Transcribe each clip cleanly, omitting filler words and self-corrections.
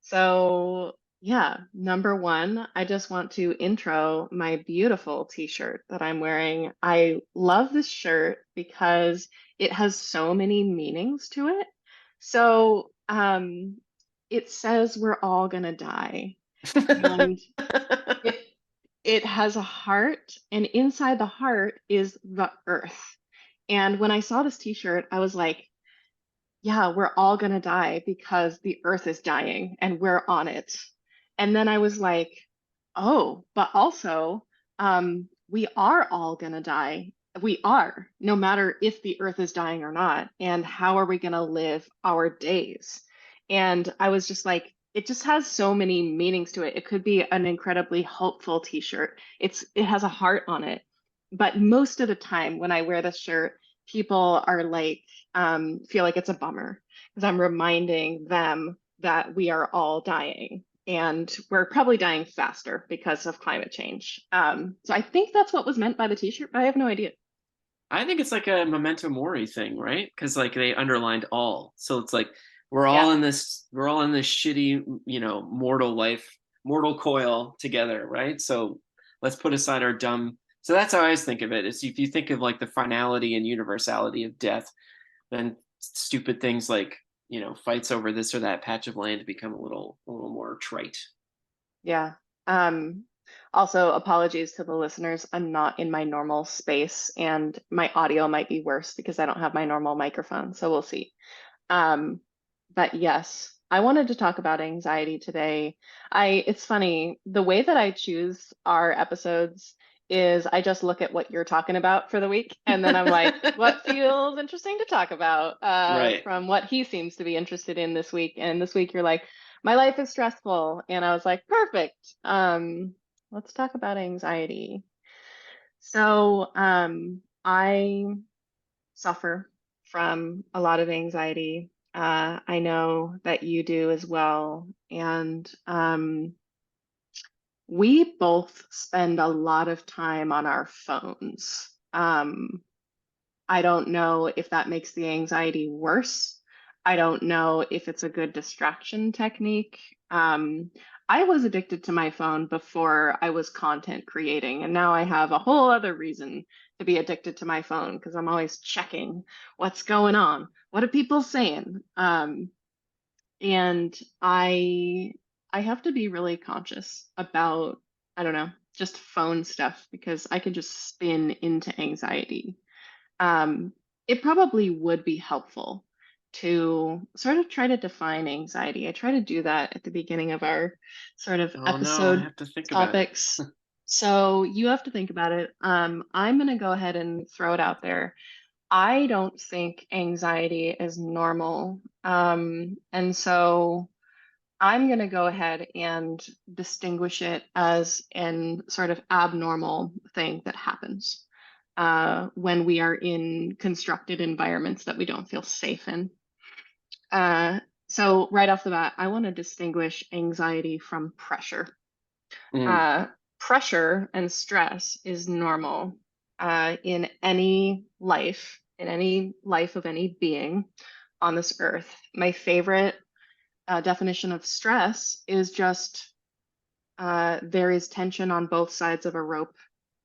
So, yeah, number one, I just want to intro my beautiful t-shirt that I'm wearing. I love this shirt because it has so many meanings to it. So, it says we're all gonna die, and it it has a heart, and inside the heart is the earth. And when I saw this t-shirt, I was like, yeah, we're all gonna die because the earth is dying and we're on it. And then I was like, oh, but also, we are all gonna die. We are, no matter if the earth is dying or not. And how are we gonna live our days? And I was just like, it just has so many meanings to it. It could be an incredibly hopeful t-shirt. It has a heart on it. But most of the time when I wear this shirt, people are like, feel like it's a bummer because I'm reminding them that we are all dying and we're probably dying faster because of climate change. So I think that's what was meant by the t-shirt, but I have no idea. I think it's like a memento mori thing, right? Because like they underlined all. So it's like Yeah, we're all in this shitty, mortal life, mortal coil together, right? So let's put aside our dumb. So that's how I always think of it. Is if you think of like the finality and universality of death, then stupid things like, fights over this or that patch of land become a little more trite. yeah. Um, Also, apologies to the listeners. I'm not in my normal space and my audio might be worse because I don't have my normal microphone. So we'll see. Um, but yes, I wanted to talk about anxiety today. It's funny, the way that I choose our episodes is I just look at what you're talking about for the week, and then I'm like, what feels interesting to talk about Right. from what he seems to be interested in this week. And this week you're like, my life is stressful. And I was like, perfect. Let's talk about anxiety. So, I suffer from a lot of anxiety. I know that you do as well. And we both spend a lot of time on our phones. I don't know if that makes the anxiety worse. I don't know if it's a good distraction technique. I was addicted to my phone before I was content creating, and now I have a whole other reason to be addicted to my phone because I'm always checking what's going on. What are people saying? And I have to be really conscious about, I don't know, just phone stuff because I can just spin into anxiety. um, it probably would be helpful to sort of try to define anxiety. I try to do that at the beginning of our sort of Oh no, I episode have to think about it. topics. So you have to think about it. I'm going to go ahead and throw it out there. I don't think anxiety is normal. And so I'm going to go ahead and distinguish it as an sort of abnormal thing that happens when we are in constructed environments that we don't feel safe in. Uh, so, right off the bat, I want to distinguish anxiety from pressure. Mm. Uh, Pressure and stress is normal in any life of any being on this earth. My favorite definition of stress is just there is tension on both sides of a rope.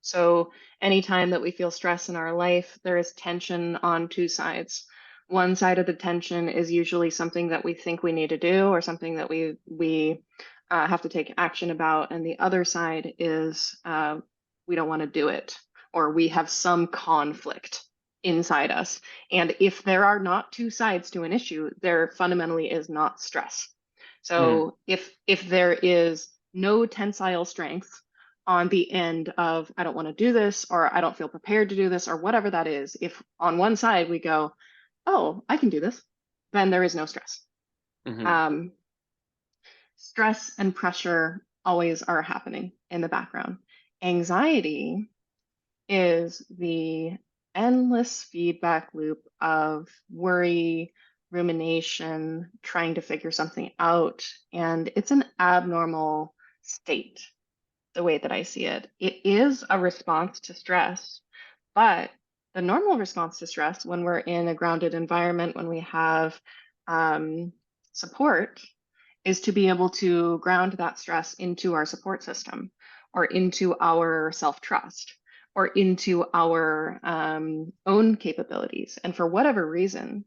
So, anytime that we feel stress in our life, there is tension on two sides. One side of the tension is usually something that we think we need to do or something that we have to take action about, and the other side is we don't want to do it or we have some conflict inside us. And if there are not two sides to an issue, there fundamentally is not stress. Mm. So if there is no tensile strength on the end of I don't want to do this or I don't feel prepared to do this or whatever that is, if on one side we go, oh, I can do this, then there is no stress. Hmm. Um, Stress and pressure always are happening in the background. Anxiety is the endless feedback loop of worry, rumination, trying to figure something out. And it's an abnormal state, the way that I see it. It is a response to stress, but the normal response to stress when we're in a grounded environment, when we have support, is to be able to ground that stress into our support system or into our self-trust or into our own capabilities. And for whatever reason,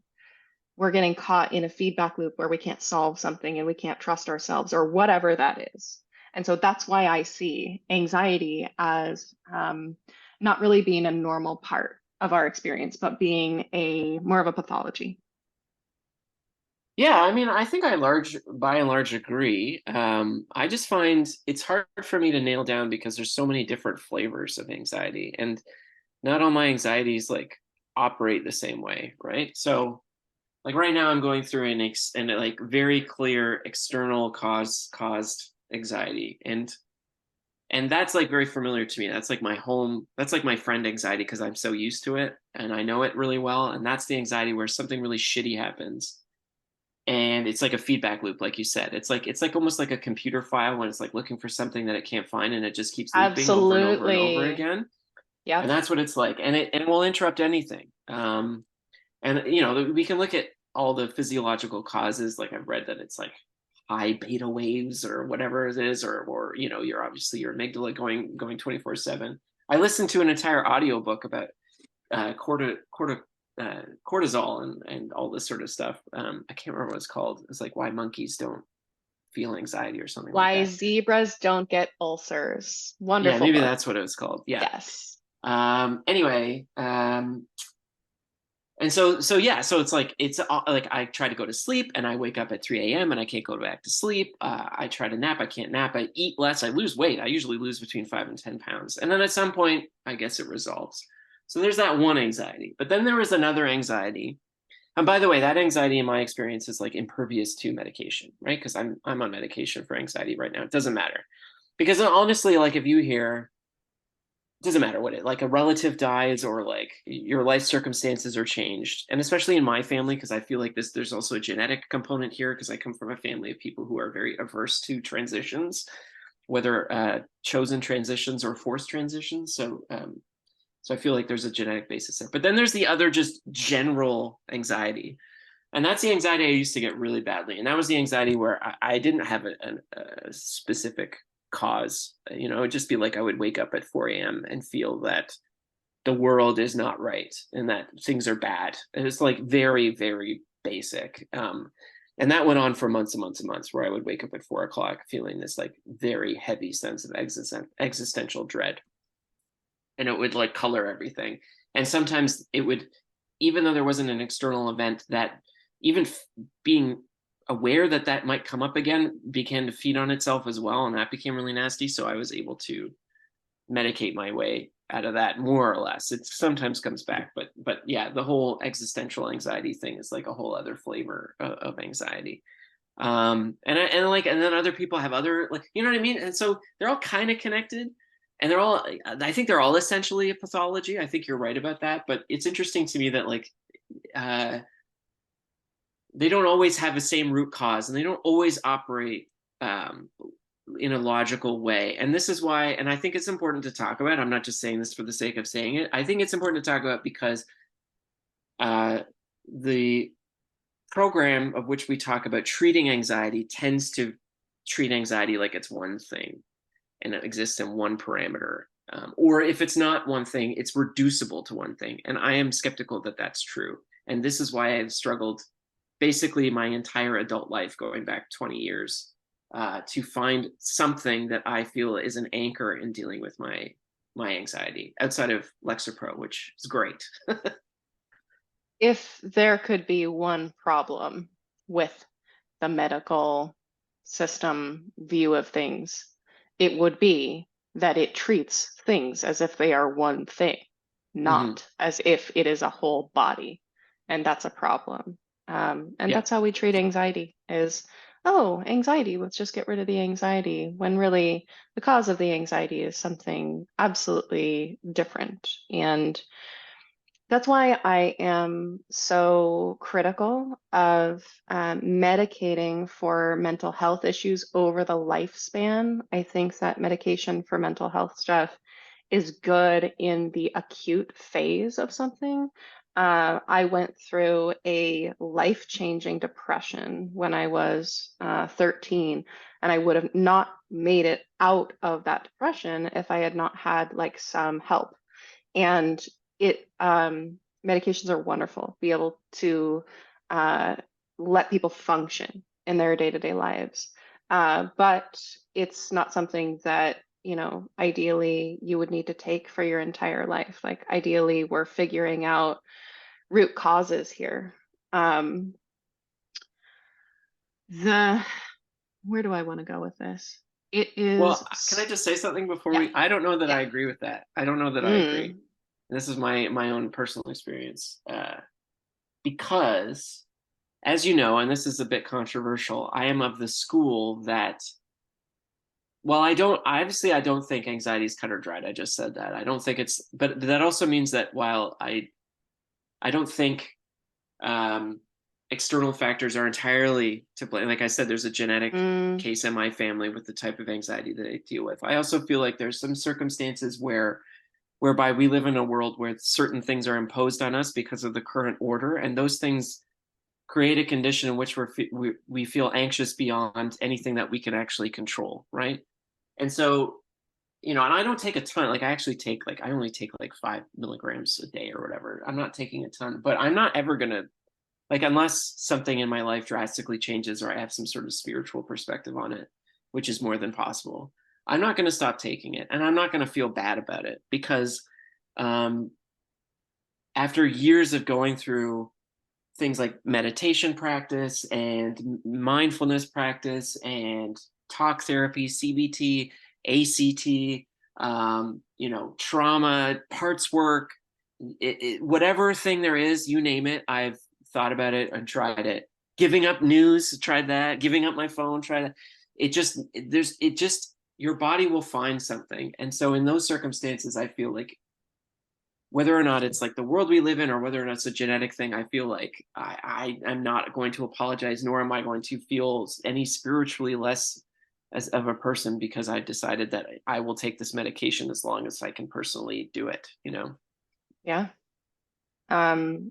we're getting caught in a feedback loop where we can't solve something and we can't trust ourselves or whatever that is. And so that's why I see anxiety as not really being a normal part of our experience, but being a more of a pathology. Yeah, I mean, I think by and large, agree. I just find it's hard for me to nail down because there's so many different flavors of anxiety, and not all my anxieties like operate the same way, right? So, like right now, I'm going through an like very clear external caused anxiety, and that's like very familiar to me. That's like my home. That's like my friend anxiety because I'm so used to it and I know it really well. And that's the anxiety where something really shitty happens and it's like a feedback loop like you said. It's like almost like a computer file when it's like looking for something that it can't find and it just keeps looping over and over and over Absolutely. again, and Yep. that's what it's like, and it will interrupt anything. And we can look at all the physiological causes, like I've read that it's like high beta waves or whatever it is, or you're obviously your amygdala going 24/7. I listened to an entire audiobook about cortisol and all this sort of stuff. I can't remember what it's called. It's like why monkeys don't feel anxiety or something like Why that. zebras don't get ulcers. Yeah, Wonderful maybe book. that's what it was called. Yeah. Yes. Anyway, and so yeah, so it's like like I try to go to sleep and I wake up at 3 a.m. and I can't go back to sleep. I try to nap, I can't nap. I eat less, I lose weight. I usually lose between 5 and 10 pounds, and then at some point, I guess it resolves. So there's that one anxiety, but then there was another anxiety. And by the way, that anxiety in my experience is like impervious to medication, right? Because I'm on medication for anxiety right now. It doesn't matter because honestly, like if you hear doesn't matter what it like a relative dies or like your life circumstances are changed, and especially in my family because I feel like there's also a genetic component here because I come from a family of people who are very averse to transitions, whether chosen transitions or forced transitions. So I feel like there's a genetic basis there, but then there's the other just general anxiety, and that's the anxiety I used to get really badly. And that was the anxiety where I didn't have a specific cause. It'd just be like I would wake up at 4 a.m. and feel that the world is not right and that things are bad. And it's like very, very basic. And that went on for months and months and months where I would wake up at 4 o'clock feeling this like very heavy sense of existential dread. And it would like color everything. And sometimes it would, even though there wasn't an external event, that even being aware that that might come up again began to feed on itself as well, and that became really nasty. So I was able to medicate my way out of that more or less. It sometimes comes back, but yeah, the whole existential anxiety thing is like a whole other flavor of anxiety. And then other people have other, like, you know what I mean? And so they're all kind of connected, and I think they're all essentially a pathology. I think you're right about that, but it's interesting to me that like uh they don't always have the same root cause and they don't always operate in a logical way. And this is why, and I think it's important to talk about. I'm not just saying this for the sake of saying it. I think it's important to talk about because uh, the program of which we talk about treating anxiety tends to treat anxiety like it's one thing and it exists in one parameter. Or if it's not one thing, it's reducible to one thing. And I am skeptical that that's true. And this is why I've struggled basically my entire adult life, going back 20 years, to find something that I feel is an anchor in dealing with my anxiety outside of Lexapro, which is great. If there could be one problem with the medical system view of things, it would be that it treats things as if they are one thing, Mm-hmm. not as if it is a whole body. And that's a problem. And Yeah. that's how we treat anxiety is, oh, anxiety, let's just get rid of the anxiety, when really the cause of the anxiety is something absolutely different. And that's why I am so critical of medicating for mental health issues over the lifespan. I think that medication for mental health stuff is good in the acute phase of something, I went through a life-changing depression when I was 13, and I would have not made it out of that depression if I had not had like some help. And it medications are wonderful, be able to uh, let people function in their day-to-day lives. But it's not something that, ideally you would need to take for your entire life. Like ideally, we're figuring out root causes here. Um, the Where do I want to go with this? It is, Well, can I just say something before yeah, we? I don't know that yeah. I agree with that. I don't know that I agree. Mm, This is my own personal experience, because, as you know, and this is a bit controversial, I am of the school that, well, I don't think anxiety is cut or dried. I just said that. I don't think it's, but that also means that while I don't think um, external factors are entirely to blame. Like I said, there's a genetic mm, case in my family with the type of anxiety that I deal with. I also feel like there's some circumstances whereby we live in a world where certain things are imposed on us because of the current order, and those things create a condition in which we feel anxious beyond anything that we can actually control, right? And so, and I don't take a ton. Like I only take like 5 milligrams a day or whatever. I'm not taking a ton, but I'm not ever gonna, like, unless something in my life drastically changes or I have some sort of spiritual perspective on it, which is more than possible, I'm not going to stop taking it, and I'm not going to feel bad about it because um, after years of going through things like meditation practice and mindfulness practice and talk therapy, CBT, ACT, trauma, parts work, whatever thing there is, you name it, I've thought about it and tried it. Giving up news, tried that. Giving up my phone, tried that. It just, your body will find something. And so in those circumstances, I feel like whether or not it's like the world we live in or whether or not it's a genetic thing, I feel like I'm not going to apologize, nor am I going to feel any spiritually less as of a person because I've decided that I will take this medication as long as I can personally do it, yeah.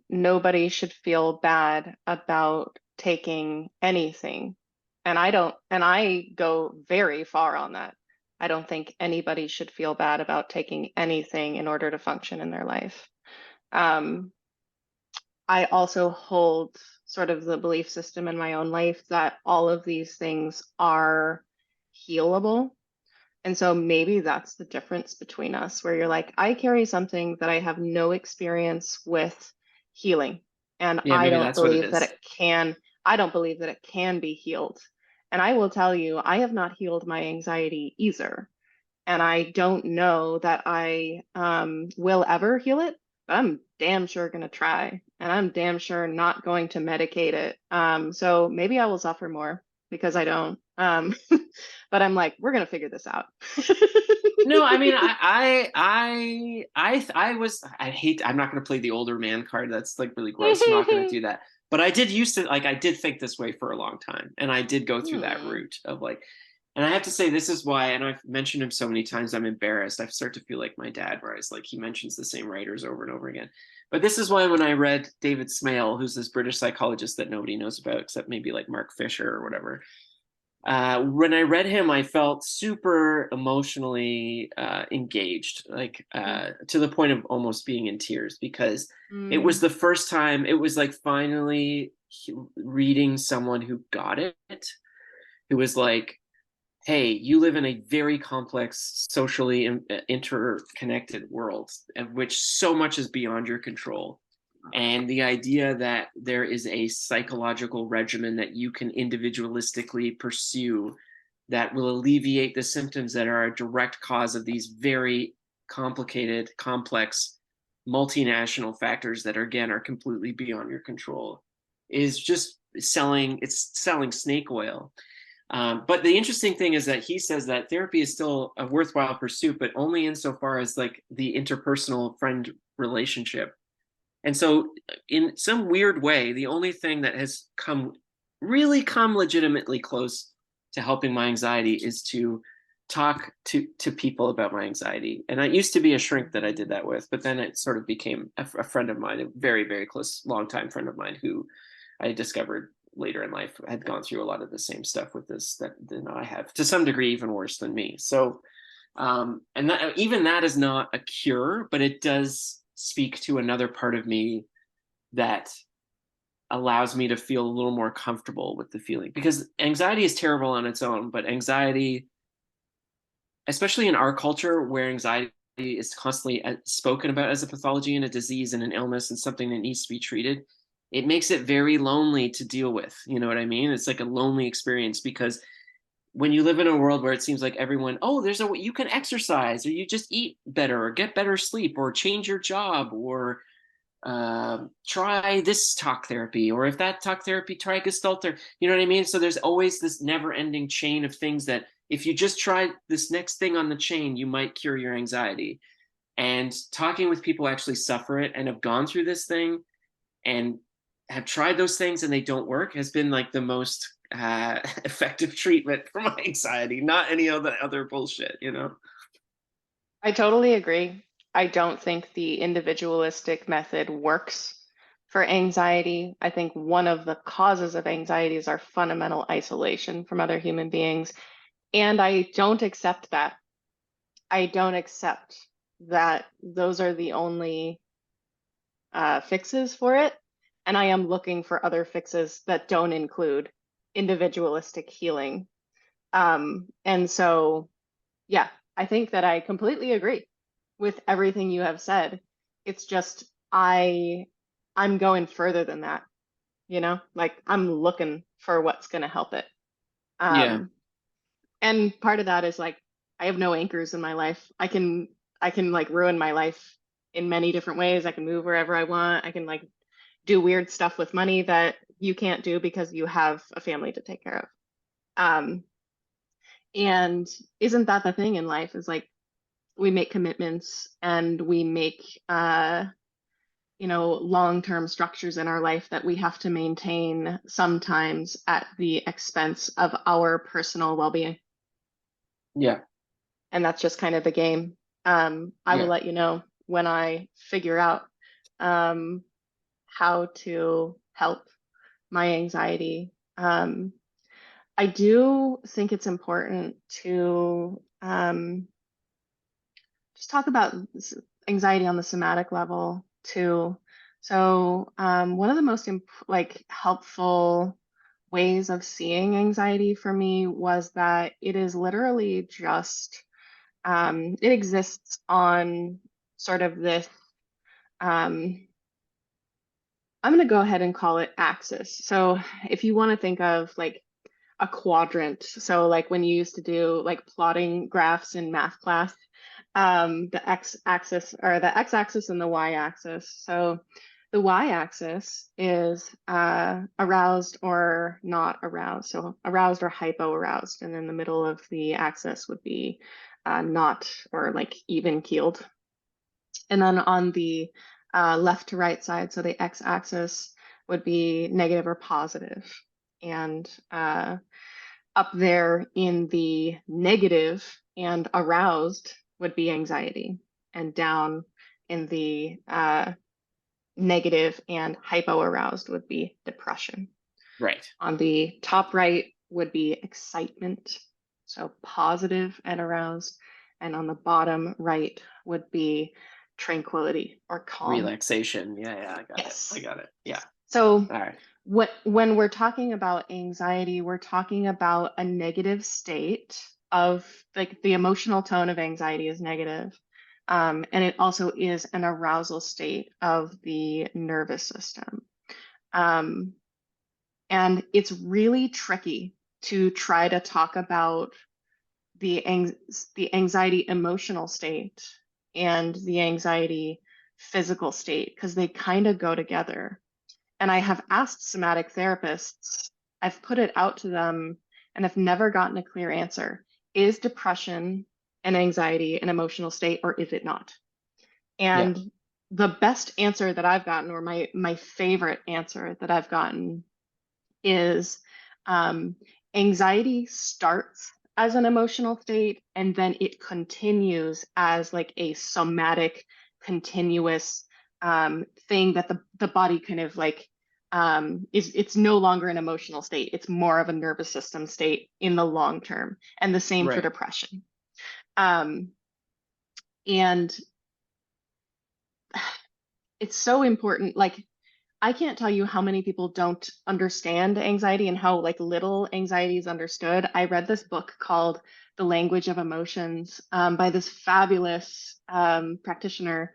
Nobody should feel bad about taking anything. And I go very far on that. I don't think anybody should feel bad about taking anything in order to function in their life. Um, I also hold sort of the belief system in my own life that all of these things are healable. And so maybe that's the difference between us, where you're like, I carry something that I have no experience with healing, and Yeah, maybe that's what it is. I don't believe that it can be healed. And I will tell you, I have not healed my anxiety either. And I don't know that I will ever heal it, but I'm damn sure going to try. And I'm damn sure not going to medicate it. So maybe I will suffer more because I don't. But I'm like, we're going to figure this out. No, I mean, I hate, I'm not going to play the older man card. That's like really gross. I'm not going to do that. But I did used to, like, I did think this way for a long time. And I did go through that Hmm. route of like, and I have to say, this is why, and I've mentioned him so many times, I'm embarrassed. I start to feel like my dad, where I was like, he mentions the same writers over and over again. But this is why when I read David Smale, who's this British psychologist that nobody knows about except maybe like Mark Fisher or whatever, when I read him, I felt super emotionally engaged, like to the point of almost being in tears because it was Mm, the first time, it was like finally reading someone who got it, who was like, hey, you live in a very complex, socially interconnected world, of which so much is beyond your control. And the idea that there is a psychological regimen that you can individualistically pursue that will alleviate the symptoms that are a direct cause of these very complicated, complex, multinational factors that are, again, are completely beyond your control is just selling snake oil. But the interesting thing is that he says that therapy is still a worthwhile pursuit, but only insofar as like the interpersonal friend relationship. And so, in some weird way, the only thing that has come legitimately close to helping my anxiety is to talk to people about my anxiety. And I used to be a shrink that I did that with, but then it sort of became a friend of mine, a very, very close, longtime friend of mine who I discovered later in life had gone through a lot of the same stuff with this that than I have, to some degree, even worse than me. So, and that, even that is not a cure, but it does speak to another part of me that allows me to feel a little more comfortable with the feeling, because anxiety is terrible on its own, but anxiety, especially in our culture where anxiety is constantly spoken about as a pathology and a disease and an illness and something that needs to be treated, it makes it very lonely to deal with. You know what I mean? It's like a lonely experience, because when you live in a world where it seems like everyone, oh, there's a way you can exercise, or you just eat better, or get better sleep, or change your job, or try this talk therapy, or if that talk therapy, try gestalt therapy. You know what I mean? So there's always this never-ending chain of things that if you just try this next thing on the chain, you might cure your anxiety. And talking with people who actually suffer it and have gone through this thing and have tried those things and they don't work has been like the most effective treatment for my anxiety, not any of the other bullshit, you know? I totally agree. I don't think the individualistic method works for anxiety. I think one of the causes of anxiety is our fundamental isolation from other human beings. And I don't accept that. I don't accept that those are the only fixes for it. And I am looking for other fixes that don't include individualistic healing. And so, yeah, I think that I completely agree with everything you have said. It's just I'm going further than that, like I'm looking for what's going to help it. Yeah. Um, and part of that is like I have no anchors in my life. I can like ruin my life in many different ways. I can move wherever I want. I can like do weird stuff with money that you can't do because you have a family to take care of. Um, and isn't that the thing in life is like we make commitments and we make long-term structures in our life that we have to maintain sometimes at the expense of our personal well-being. Yeah. And that's just kind of the game. I will Yeah. let you know when I figure out um, how to help my anxiety. I do think it's important to just talk about anxiety on the somatic level too. So, one of the most like helpful ways of seeing anxiety for me was that it is literally just it exists on sort of this. Um, I'm going to go ahead and call it axis. So, if you want to think of like a quadrant. So like when you used to do like plotting graphs in math class, the x-axis or the x-axis and the y-axis. So the y-axis is aroused or not aroused. So aroused or hypoaroused. And then the middle of the axis would be not or like even keeled. And then on the left to right side, so the x-axis would be negative or positive. And up there in the negative and aroused would be anxiety, and down in the negative and hypoaroused would be depression. Right. On the top right would be excitement, so positive and aroused, and on the bottom right would be tranquility or calm. Relaxation. Yeah. Yeah. I got it. I Yes. got it. Yeah. So All right. when we're talking about anxiety, we're talking about a negative state of like the emotional tone of anxiety is negative. And it also is an arousal state of the nervous system. Um, and it's really tricky to try to talk about the anxiety emotional state and the anxiety physical state because they kind of go together. And I have asked somatic therapists, I've put it out to them, and I've never gotten a clear answer. Is depression and anxiety an emotional state, or is it not? Yeah. And the best answer that I've gotten, or my favorite answer that I've gotten, is um, anxiety starts as an emotional state, and then it continues as like a somatic, continuous thing that the body kind of like is it's no longer an emotional state. It's more of a nervous system state in the long term. And the same for Right. depression. Um, and it's so important. Like I can't tell you how many people don't understand anxiety and how like little anxiety is understood. I read this book called The Language of Emotions by this fabulous practitioner,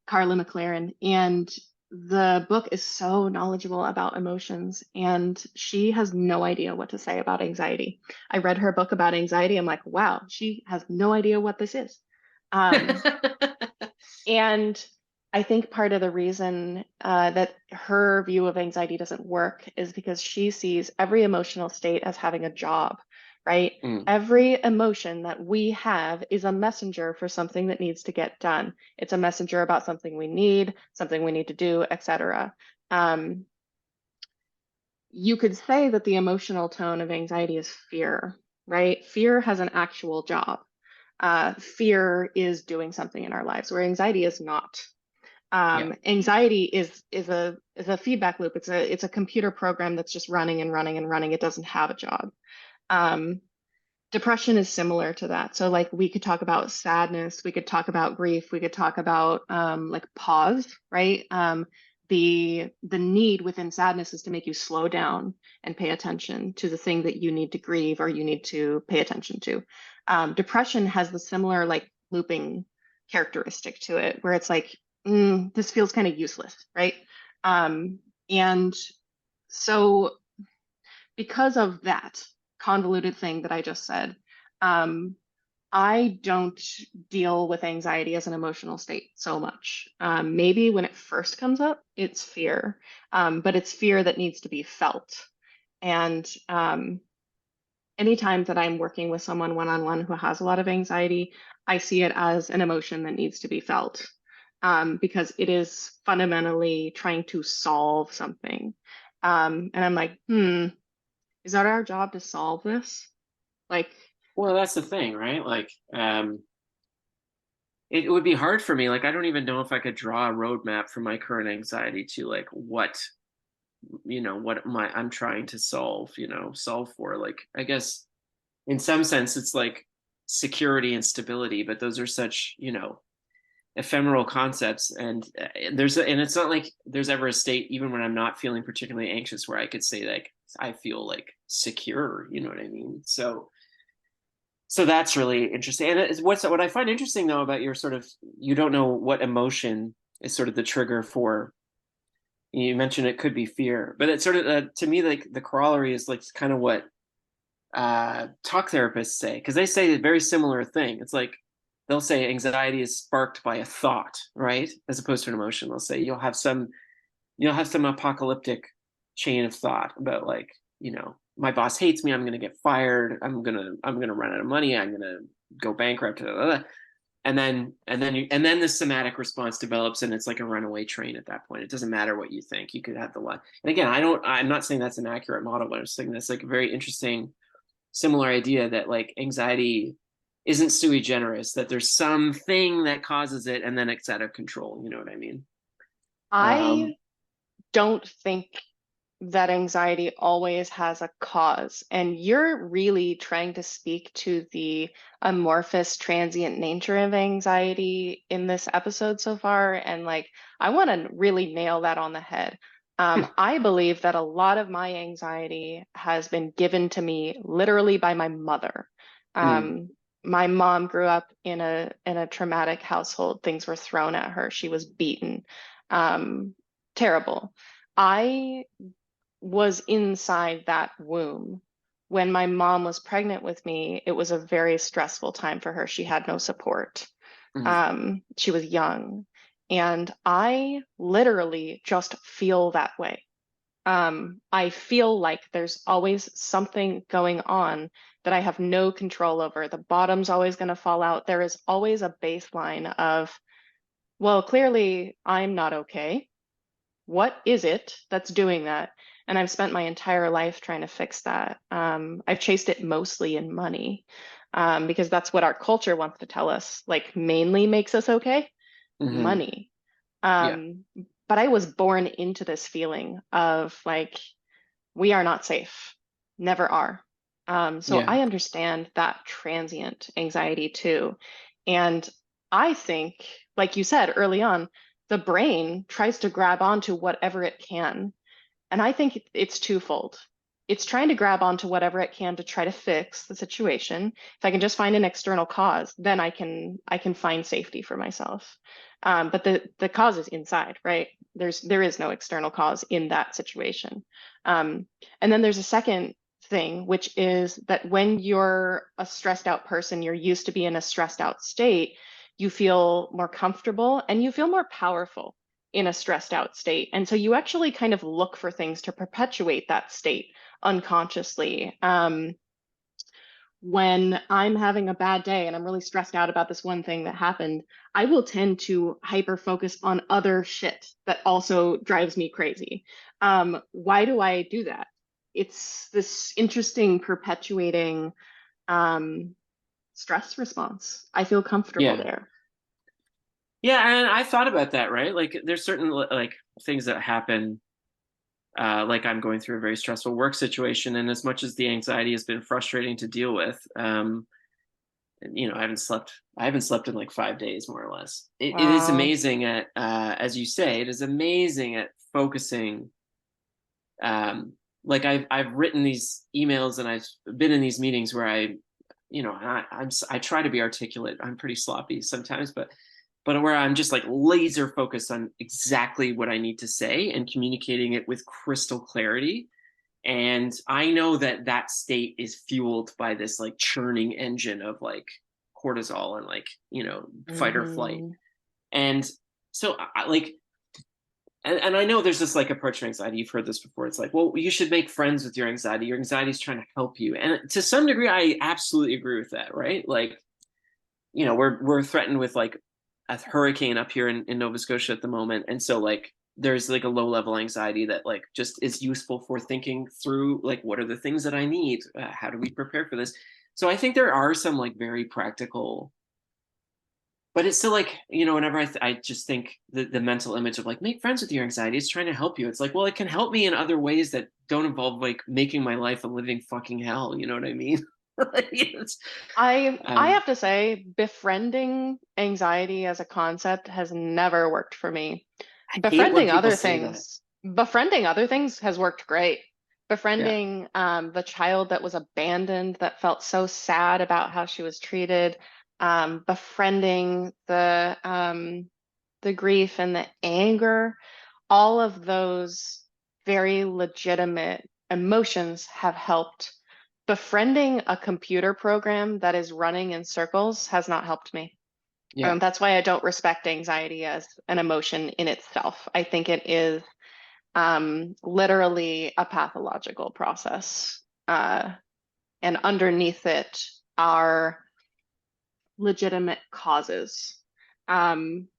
Carla McLaren, and the book is so knowledgeable about emotions, and she has no idea what to say about anxiety. I read her book about anxiety. I'm like, wow, she has no idea what this is. Um, and I think part of the reason that her view of anxiety doesn't work is because she sees every emotional state as having a job, right? Mm, Every emotion that we have is a messenger for something that needs to get done. It's a messenger about something we need to do, etc. Um, you could say that the emotional tone of anxiety is fear, right? Fear has an actual job. Fear is doing something in our lives, where anxiety is not. yeah. Anxiety is a feedback loop. It's a computer program that's just running and running and running. It doesn't have a job. Um, Depression is similar to that. So like we could talk about sadness, we could talk about grief, we could talk about like pause, right? The need within sadness is to make you slow down and pay attention to the thing that you need to grieve or you need to pay attention to. Depression has the similar like looping characteristic to it, where it's like, this feels kind of useless, right? And so because of that convoluted thing that I just said, um, I don't deal with anxiety as an emotional state so much. Maybe when it first comes up, it's fear, but it's fear that needs to be felt. And anytime that I'm working with someone one-on-one who has a lot of anxiety, I see it as an emotion that needs to be felt, because it is fundamentally trying to solve something. And I'm like, is that our job to solve this? Like, Well, that's the thing, right? Like, it would be hard for me. Like, I don't even know if I could draw a roadmap for my current anxiety to like what, what my I'm trying to solve, solve for. Like, I guess in some sense, it's like security and stability, but those are such, ephemeral concepts. And and it's not like there's ever a state, even when I'm not feeling particularly anxious, where I could say like I feel like secure. You know what I mean? So that's really interesting. And what I find interesting though about your sort of, you don't know what emotion is sort of the trigger for. You mentioned it could be fear, but it's sort of to me like the corollary is like kind of what talk therapists say, because they say a very similar thing. It's like they'll say anxiety is sparked by a thought, right, as opposed to an emotion. They'll say you'll have some apocalyptic chain of thought about like, my boss hates me, I'm going to get fired, I'm going to run out of money, I'm going to go bankrupt, blah, blah, blah. And then the somatic response develops, and it's like a runaway train at that point. It doesn't matter what you think, you could have the line. And again, I'm not saying that's an accurate model, but I'm saying that's like a very interesting similar idea that like anxiety isn't sui generis, that there's something that causes it and then it's out of control. You know what I mean? Um, I don't think that anxiety always has a cause. And you're really trying to speak to the amorphous, transient nature of anxiety in this episode so far. And like, I want to really nail that on the head. I believe that a lot of my anxiety has been given to me literally by my mother. mm, Um, my mom grew up in a traumatic household. Things were thrown at her. She was beaten. Um, Terrible. I was inside that womb. When my mom was pregnant with me, it was a very stressful time for her. She had no support. mm. She was young. And I literally just feel that way. I feel like there's always something going on that I have no control over. The bottom's always going to fall out. There is always a baseline of, well, clearly I'm not okay. What is it that's doing that? And I've spent my entire life trying to fix that. I've chased it mostly in money, because that's what our culture wants to tell us, like mainly makes us okay, Hmm. money. Yeah. Um, but I was born into this feeling of like, we are not safe, never are. So Yeah. I understand that transient anxiety too. And I think, like you said early on, the brain tries to grab onto whatever it can. And I think it's twofold. It's trying to grab onto whatever it can to try to fix the situation. If I can just find an external cause, then I can find safety for myself. But the cause is inside, right? There is no external cause in that situation. And then there's a second thing, which is that when you're a stressed out person, you're used to be in a stressed out state, you feel more comfortable and you feel more powerful in a stressed out state. And so you actually kind of look for things to perpetuate that state unconsciously. When I'm having a bad day and I'm really stressed out about this one thing that happened, I will tend to hyper focus on other shit that also drives me crazy. Why do I do that? It's this interesting perpetuating um, stress response. I feel comfortable Yeah. there. Yeah, and I thought about that, right? Like there's certain like things that happen, like I'm going through a very stressful work situation, and as much as the anxiety has been frustrating to deal with, I haven't slept in like 5 days, more or less. It is Wow. amazing at, as you say, it is amazing at focusing. Um, like I've written these emails and I've been in these meetings where I try to be articulate. I'm pretty sloppy sometimes, but where I'm just like laser focused on exactly what I need to say and communicating it with crystal clarity. And I know that that state is fueled by this like churning engine of like cortisol and like, fight or flight. Hmm. And so and I know there's this like approach to anxiety. You've heard this before. It's like, well, you should make friends with your anxiety. Your anxiety is trying to help you. And to some degree, I absolutely agree with that, right? Like, we're threatened with like a hurricane up here in Nova Scotia at the moment, and so like there's like a low level anxiety that like just is useful for thinking through like what are the things that I need, how do we prepare for this. So I think there are some like very practical, but it's still like, whenever I just think the mental image of like make friends with your anxiety, it's trying to help you. It's like, well, it can help me in other ways that don't involve like making my life a living fucking hell, you know what I mean? It's, I um have to say, befriending anxiety as a concept has never worked for me. I hate when Befriending people other say that. things, befriending other things has worked great. Yeah. Befriending the child that was abandoned, that felt so sad about how she was treated, befriending the grief and the anger, all of those very legitimate emotions have helped. Befriending a computer program that is running in circles has not helped me. Yeah. That's why I don't respect anxiety as an emotion in itself. I think it is literally a pathological process. And underneath it are legitimate causes,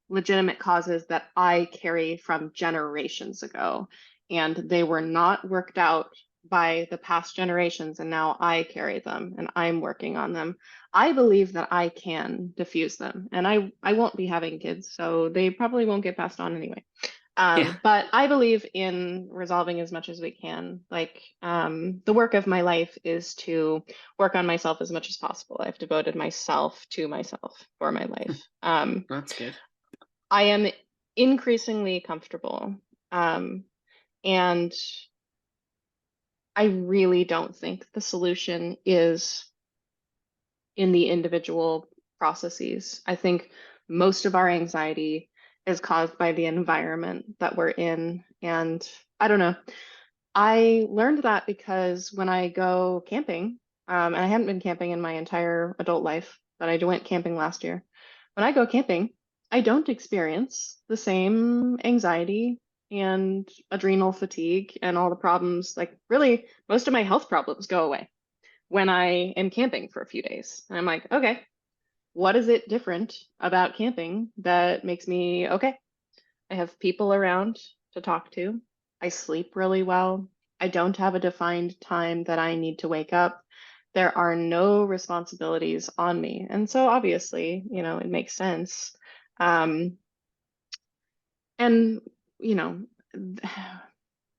legitimate causes that I carry from generations ago. And they were not worked out by the past generations, and now I carry them and I'm working on them. I believe that I can diffuse them, and I won't be having kids, so they probably won't get passed on anyway. Yeah. But I believe in resolving as much as we can. Like, the work of my life is to work on myself as much as possible. I've devoted myself to myself for my life. That's good. I am increasingly comfortable. Um, and I really don't think the solution is in the individual processes. I think most of our anxiety is caused by the environment that we're in. And I don't know. I learned that because when I go camping, and I hadn't been camping in my entire adult life, but I went camping last year. When I go camping, I don't experience the same anxiety and adrenal fatigue and all the problems. Like, really, most of my health problems go away when I am camping for a few days. And I'm like, okay, what is it different about camping that makes me okay? I have people around to talk to. I sleep really well. I don't have a defined time that I need to wake up. There are no responsibilities on me. And so obviously, it makes sense. Um, and, you know,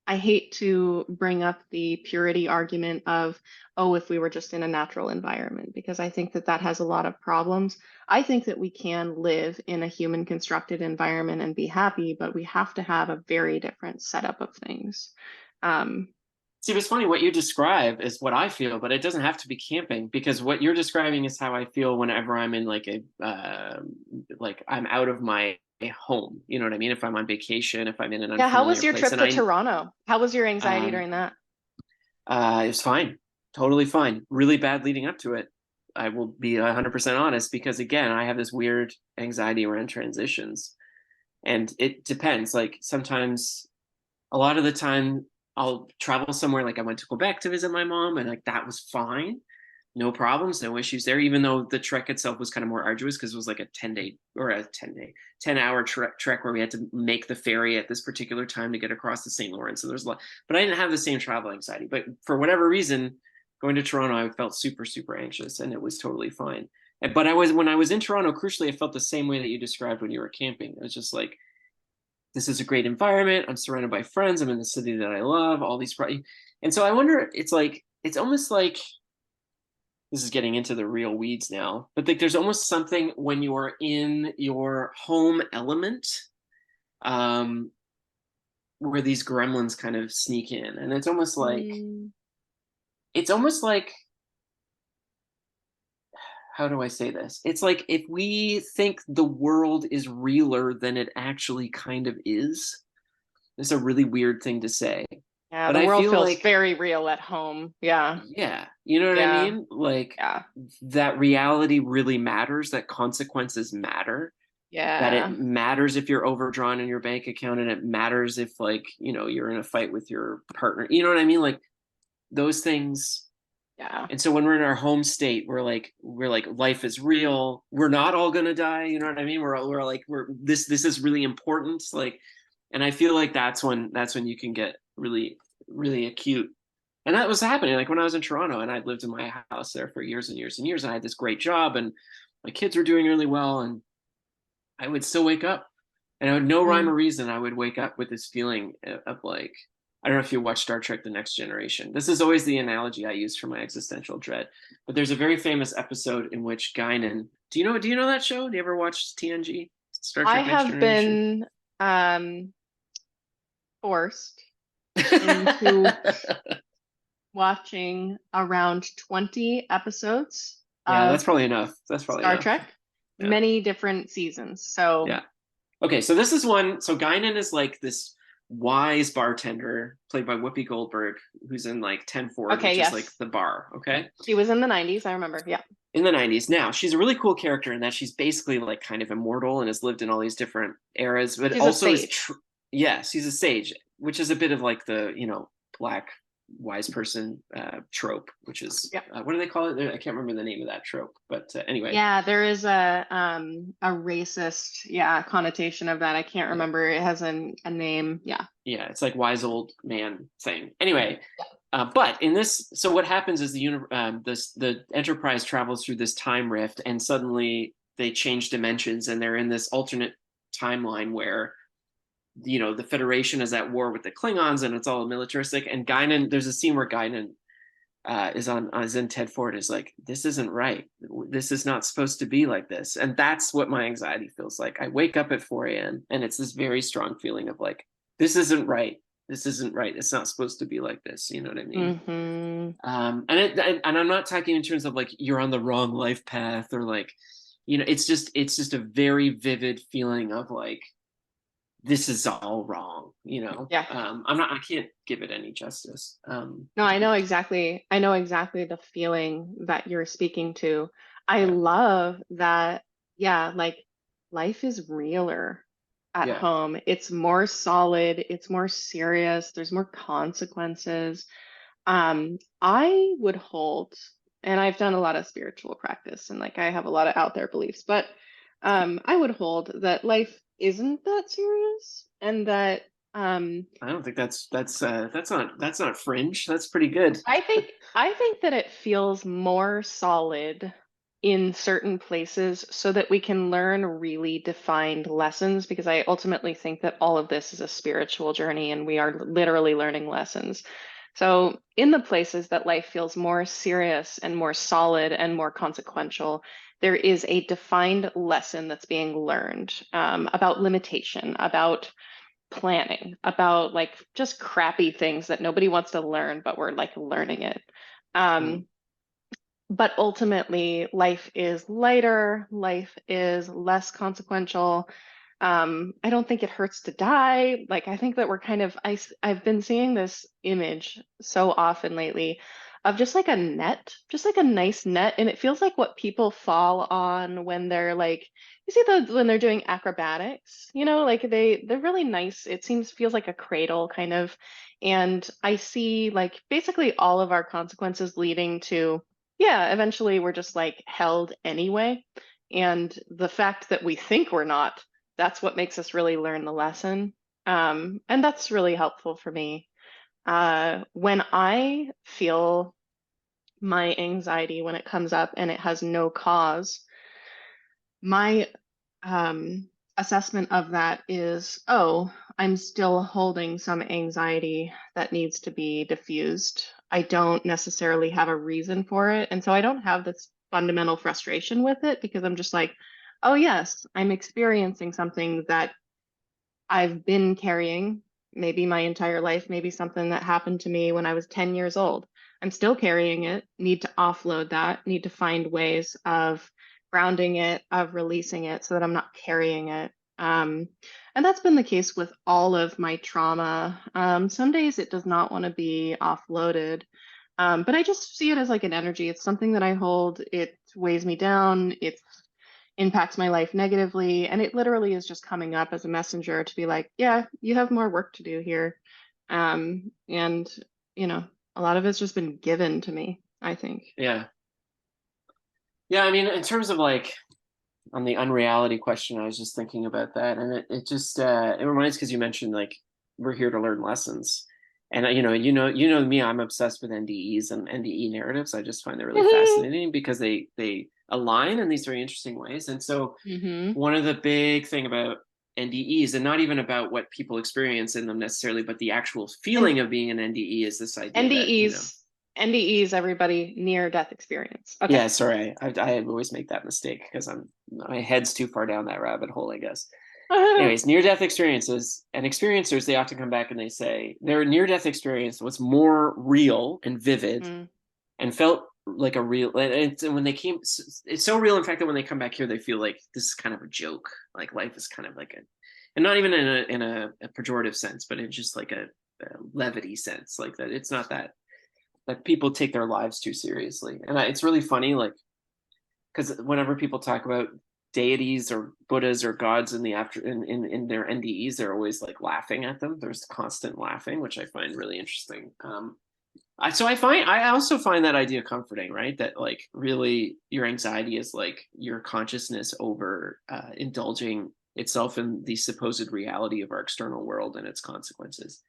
I hate to bring up the purity argument of, oh, if we were just in a natural environment, because I think that that has a lot of problems. I think that we can live in a human constructed environment and be happy, but we have to have a very different setup of things. Um, See, it's funny what you describe is what I feel, but it doesn't have to be camping because what you're describing is how I feel whenever I'm in like like I'm out of my home. You know what I mean? If I'm on vacation, if I'm in an yeah, how was unfamiliar your place, trip and to Toronto? How was your anxiety um, during that? it was fine, totally fine. Really bad leading up to it. I will be 100% honest because again, I have this weird anxiety around transitions, and it depends. Like sometimes a lot of the time I'll travel somewhere like I went to Quebec to visit my mom and like that was fine. No problems, no issues there, even though the trek itself was kind of more arduous because it was like a 10-day or a 10-hour trek where we had to make the ferry at this particular time to get across the St. Lawrence. So there's a lot, but I didn't have the same travel anxiety. But for whatever reason, going to Toronto, I felt super, super anxious and it was totally fine. But when I was in Toronto, crucially, I felt the same way that you described when you were camping. It was just like, this is a great environment. I'm surrounded by friends. I'm in the city that I love. All these, and so I wonder. It's like it's almost like this is getting into the real weeds now, but like there's almost something when you are in your home element, um, where these gremlins kind of sneak in, and Mm, it's almost like how do I say this? It's like if we think the world is realer than it actually kind of is. It's a really weird thing to say, yeah, but the I world feel feels like very real at home. Yeah, yeah, you know what I yeah, mean? Like yeah, that reality really matters, that consequences matter, that it yeah, matters if you're overdrawn in your bank account and it matters if like, you're in a fight with your partner. You know what I mean? Like those things. yeah. And so when we're in our home state, we're like life is real. We're not all gonna die, you know what I mean? We're like this is really important. Like and I feel like that's when you can get really, really acute and that was happening like when I was in Toronto and I'd lived in my house there for years and years and years and I had this great job and my kids were doing really well and I would still wake up and I had no rhyme Mm. or reason. I would wake up with this feeling of like I don't know if you watch Star Trek: The Next Generation. This is always the analogy I use for my existential dread. But there's a very famous episode in which Guinan. Do you know that show? Do you ever watch TNG? Star I Trek: Next have Generation. been forced into watching around 20 episodes Yeah, that's of probably enough. That's probably Star enough. Trek, Yeah. many different seasons. So, Yeah. Okay, so this is one. So Guinan is like this wise bartender played by Whoopi Goldberg, who's in like 10 Ford, okay, which is like yes. the bar. Okay. She was in the 90s, I remember. Yeah. In the 90s. Now, she's a really cool character in that she's basically like kind of immortal and has lived in all these different eras, but She's a also sage. yeah, she's a sage, which is a bit of like the, black wise person trope, which is Yeah. what do they call it? I can't remember the name of that trope, but anyway, Yeah, there is a racist, yeah, connotation of that. I can't yeah, remember. It has a name. Yeah. yeah, it's like wise old man thing. Anyway, but in this, so what happens is the Enterprise travels through this time rift, and suddenly they change dimensions, and they're in this alternate timeline where the Federation is at war with the Klingons, and it's all militaristic. And Guinan, there's a scene where Guinan is in Ted Ford is like, this isn't right. This is not supposed to be like this, and that's what my anxiety feels like. I wake up at 4 a.m. and it's this very strong feeling of like, this isn't right. This isn't right. It's not supposed to be like this. You know what I mean? Hmm. And I'm not talking in terms of like you're on the wrong life path or like, it's just a very vivid feeling of like this is all wrong. Yeah. I can't give it any justice. No, I know exactly the feeling that you're speaking to. I Yeah, love that, yeah, like life is realer at yeah, home. It's more solid, it's more serious, there's more consequences. I would hold, and I've done a lot of spiritual practice and like I have a lot of out there beliefs, but I would hold that life isn't that serious and that I don't think that's not fringe. That's pretty good. I think that it feels more solid in certain places so that we can learn really defined lessons, because I ultimately think that all of this is a spiritual journey and we are literally learning lessons. So in the places that life feels more serious and more solid and more consequential, there is a defined lesson that's being learned, about limitation, about planning, about like just crappy things that nobody wants to learn, but we're like learning it. Mm. Um, but ultimately, life is lighter, life is less consequential. I don't think it hurts to die. Like, I think that we're kind of, I've been seeing this image so often lately of just like a net, just like a nice net. And it feels like what people fall on when they're like, you see when they're doing acrobatics, like they're really nice. It feels like a cradle kind of. And I see like basically all of our consequences leading to, yeah, eventually we're just like held anyway. And the fact that we think we're not, that's what makes us really learn the lesson. And that's really helpful for me. When I feel my anxiety when it comes up and it has no cause, my um, assessment of that is, oh, I'm still holding some anxiety that needs to be diffused. I don't necessarily have a reason for it. And so I don't have this fundamental frustration with it because I'm just like, oh, yes, I'm experiencing something that I've been carrying maybe my entire life, maybe something that happened to me when I was 10 years old. I'm still carrying it, need to offload that, need to find ways of grounding it, of releasing it so that I'm not carrying it. And that's been the case with all of my trauma. Some days it does not want to be offloaded, but I just see it as like an energy. It's something that I hold, it weighs me down, it impacts my life negatively. And it literally is just coming up as a messenger to be like, yeah, you have more work to do here. And, you know, a lot of it's just been given to me, I think. Yeah. Yeah, I mean, in terms of like on the unreality question, I was just thinking about that, and it just it reminds because you mentioned like we're here to learn lessons, and you know me, I'm obsessed with NDEs and NDE narratives. I just find they're really fascinating because they align in these very interesting ways, and so Hmm. one of the big thing about NDEs, and not even about what people experience in them necessarily, but the actual And feeling of being an NDE is this idea that NDEs, everybody near death experience. Okay. yeah, sorry, I always make that mistake because my head's too far down that rabbit hole, I guess. Anyways, near death experiences and experiencers, they often come back and they say their near death experience was more real and vivid Mm, and felt like a real. And when they came, it's so real, in fact, that when they come back here, they feel like this is kind of a joke. Like life is kind of like and not even in a pejorative sense, but in just like a levity sense, like that. It's not that people take their lives too seriously, and it's really funny, like because whenever people talk about deities or Buddhas or gods in the after in their NDEs, they're always like laughing at them. There's constant laughing, which I find really interesting. I also find that idea comforting, right? That like really your anxiety is like your consciousness over indulging itself in the supposed reality of our external world and its consequences.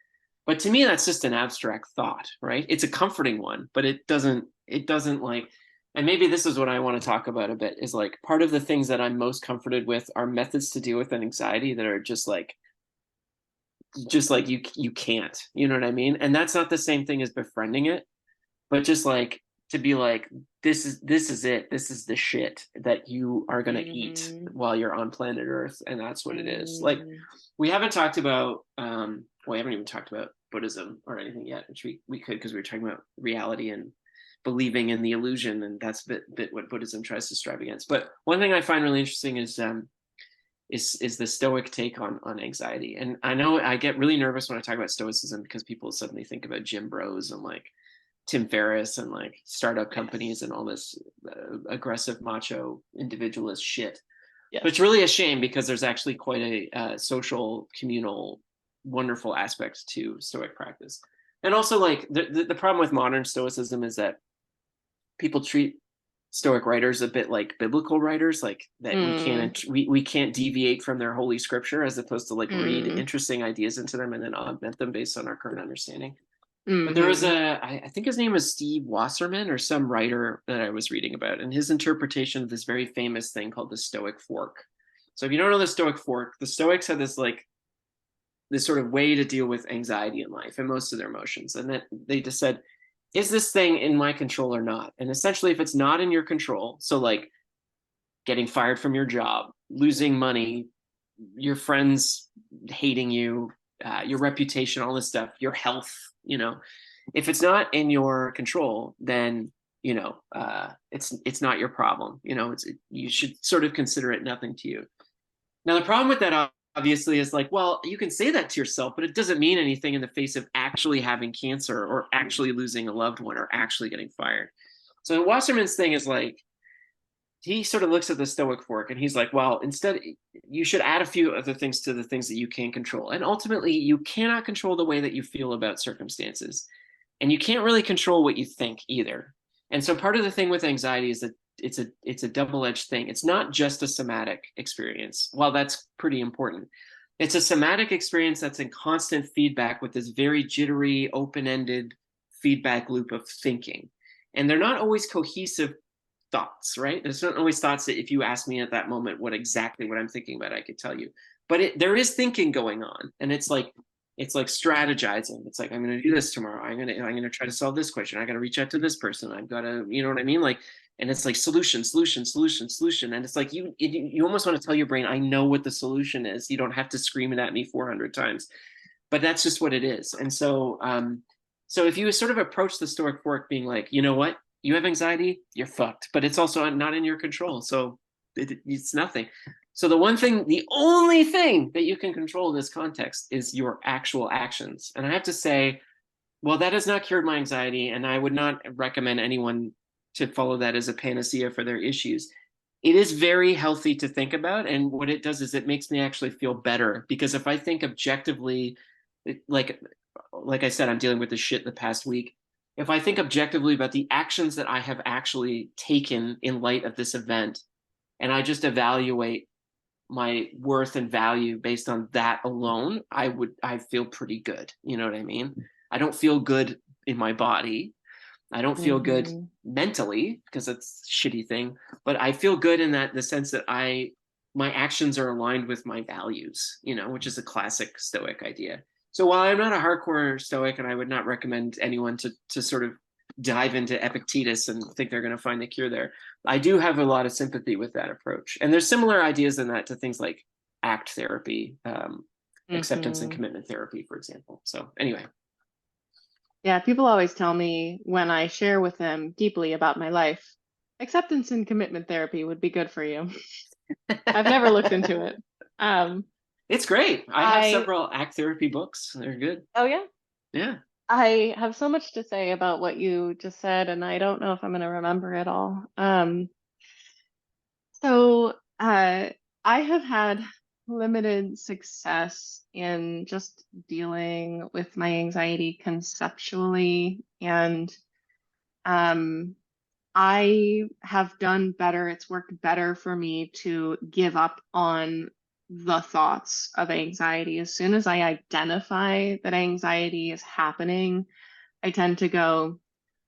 But to me, that's just an abstract thought, right? It's a comforting one, but it doesn't like, and maybe this is what I want to talk about a bit is like part of the things that I'm most comforted with are methods to deal with an anxiety that are just like you can't, you know what I mean? And that's not the same thing as befriending it, but just like to be like, this is it. This is the shit that you are gonna eat hmm while you're on planet Earth, and that's what it is. Like mm, we haven't talked about well, we haven't even talked about Buddhism or anything yet, which we could because we were talking about reality and believing in the illusion, and that's a bit what Buddhism tries to strive against. But one thing I find really interesting is the Stoic take on anxiety. And I know I get really nervous when I talk about Stoicism because people suddenly think about Jim Bros and like Tim Ferriss and like startup companies yes. and all this aggressive macho individualist shit. But it's Yes. really a shame because there's actually quite a social, communal, wonderful aspect to Stoic practice. And also, like the problem with modern Stoicism is that people treat Stoic writers a bit like biblical writers, like that Mm, we can't deviate from their holy scripture, as opposed to like read mm, interesting ideas into them and then augment them based on our current understanding. But there was mm-hmm. I think his name was Steve Wasserman or some writer that I was reading about, and his interpretation of this very famous thing called the Stoic fork. So if you don't know the Stoic fork, the Stoics had this like this sort of way to deal with anxiety in life and most of their emotions. And then they just said, is this thing in my control or not? And essentially, if it's not in your control, so like getting fired from your job, losing money, your friends hating you, your reputation, all this stuff, your health, if it's not in your control, then it's not your problem. You should sort of consider it nothing to you. Now, the problem with that obviously is like, well, you can say that to yourself, but it doesn't mean anything in the face of actually having cancer or actually losing a loved one or actually getting fired. So Wasserman's thing is like, he sort of looks at the Stoic fork and he's like, well, instead, you should add a few other things to the things that you can control. And ultimately, you cannot control the way that you feel about circumstances. And you can't really control what you think either. And so part of the thing with anxiety is that it's a double-edged thing. It's not just a somatic experience. While that's pretty important, it's a somatic experience that's in constant feedback with this very jittery, open-ended feedback loop of thinking. And they're not always cohesive thoughts, right? There's not always thoughts that if you ask me at that moment what I'm thinking about, I could tell you. But there is thinking going on, and it's like strategizing. It's like, I'm going to do this tomorrow. I'm going to try to solve this question. I got to reach out to this person. I've got to, you know what I mean? Like, and it's like solution, solution, solution, solution. And it's like you almost want to tell your brain, I know what the solution is. You don't have to scream it at me 400 times, but that's just what it is. And so if you sort of approach the Stoic fork being like, you know what, you have anxiety, you're fucked, but it's also not in your control. So it's nothing. So the only thing that you can control in this context is your actual actions. And I have to say, well, that has not cured my anxiety, and I would not recommend anyone to follow that as a panacea for their issues. It is very healthy to think about, and what it does is it makes me actually feel better, because if I think objectively, like like I said, I'm dealing with this shit the past week. If I think objectively about the actions that I have actually taken in light of this event, and I just evaluate my worth and value based on that alone, I feel pretty good. You know what I mean? I don't feel good in my body. I don't feel good Mm-hmm. mentally because that's a shitty thing, but I feel good in that the sense that my actions are aligned with my values, which is a classic Stoic idea. So while I'm not a hardcore Stoic, and I would not recommend anyone to sort of dive into Epictetus and think they're going to find the cure there, I do have a lot of sympathy with that approach. And there's similar ideas in that to things like ACT therapy, acceptance and Mm-hmm. commitment therapy, for example. So anyway. Yeah, people always tell me when I share with them deeply about my life, acceptance and commitment therapy would be good for you. I've never looked into it. Um, It's great. I have I, several ACT therapy books. They're good. oh yeah, Yeah. I have so much to say about what you just said, and I don't know if I'm going to remember it all. So, I have had limited success in just dealing with my anxiety conceptually, and um, I have done better. It's worked better for me to give up on the thoughts of anxiety. As soon as I identify that anxiety is happening, I tend to go,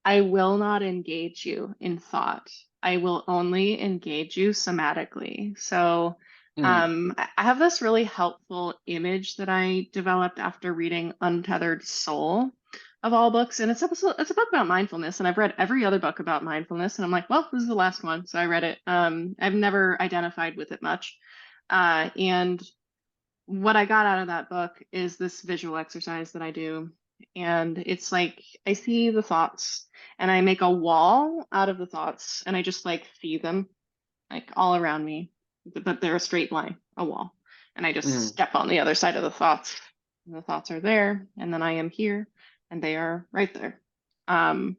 I will not engage you in thought. I will only engage you somatically. So, Mm. I have this really helpful image that I developed after reading Untethered Soul of all books. And it's a book about mindfulness. And I've read every other book about mindfulness. And I'm like, well, this is the last one. So I read it. I've never identified with it much. And what I got out of that book is this visual exercise that I do. And it's like I see the thoughts and I make a wall out of the thoughts and I just like see them like all around me, but they're a straight line, a wall. And I just Mm. step on the other side of the thoughts. And the thoughts are there, and then I am here, and they are right there. Um,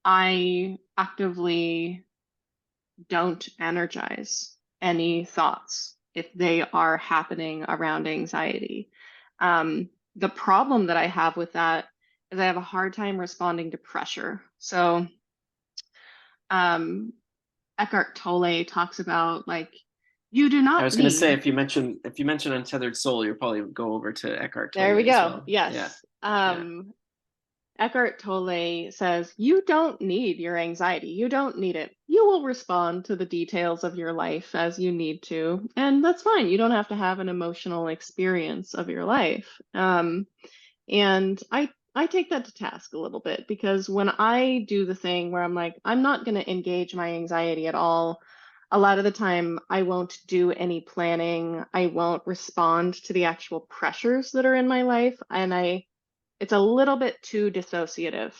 I actively don't energize any thoughts if they are happening around anxiety. The problem that I have with that is I have a hard time responding to pressure. So, um, Eckhart Tolle talks about like you do I not was going to say, need. if you mention Untethered Soul, you'll probably go over to Eckhart There Tolle we as go. well. Yeah, Yes. yeah, Eckhart Tolle says, you don't need your anxiety. You don't need it. You will respond to the details of your life as you need to. And that's fine. You don't have to have an emotional experience of your life. And I take that to task a little bit because when I do the thing where I'm like, I'm not going to engage my anxiety at all, a lot of the time I won't do any planning. I won't respond to the actual pressures that are in my life. And it's a little bit too dissociative.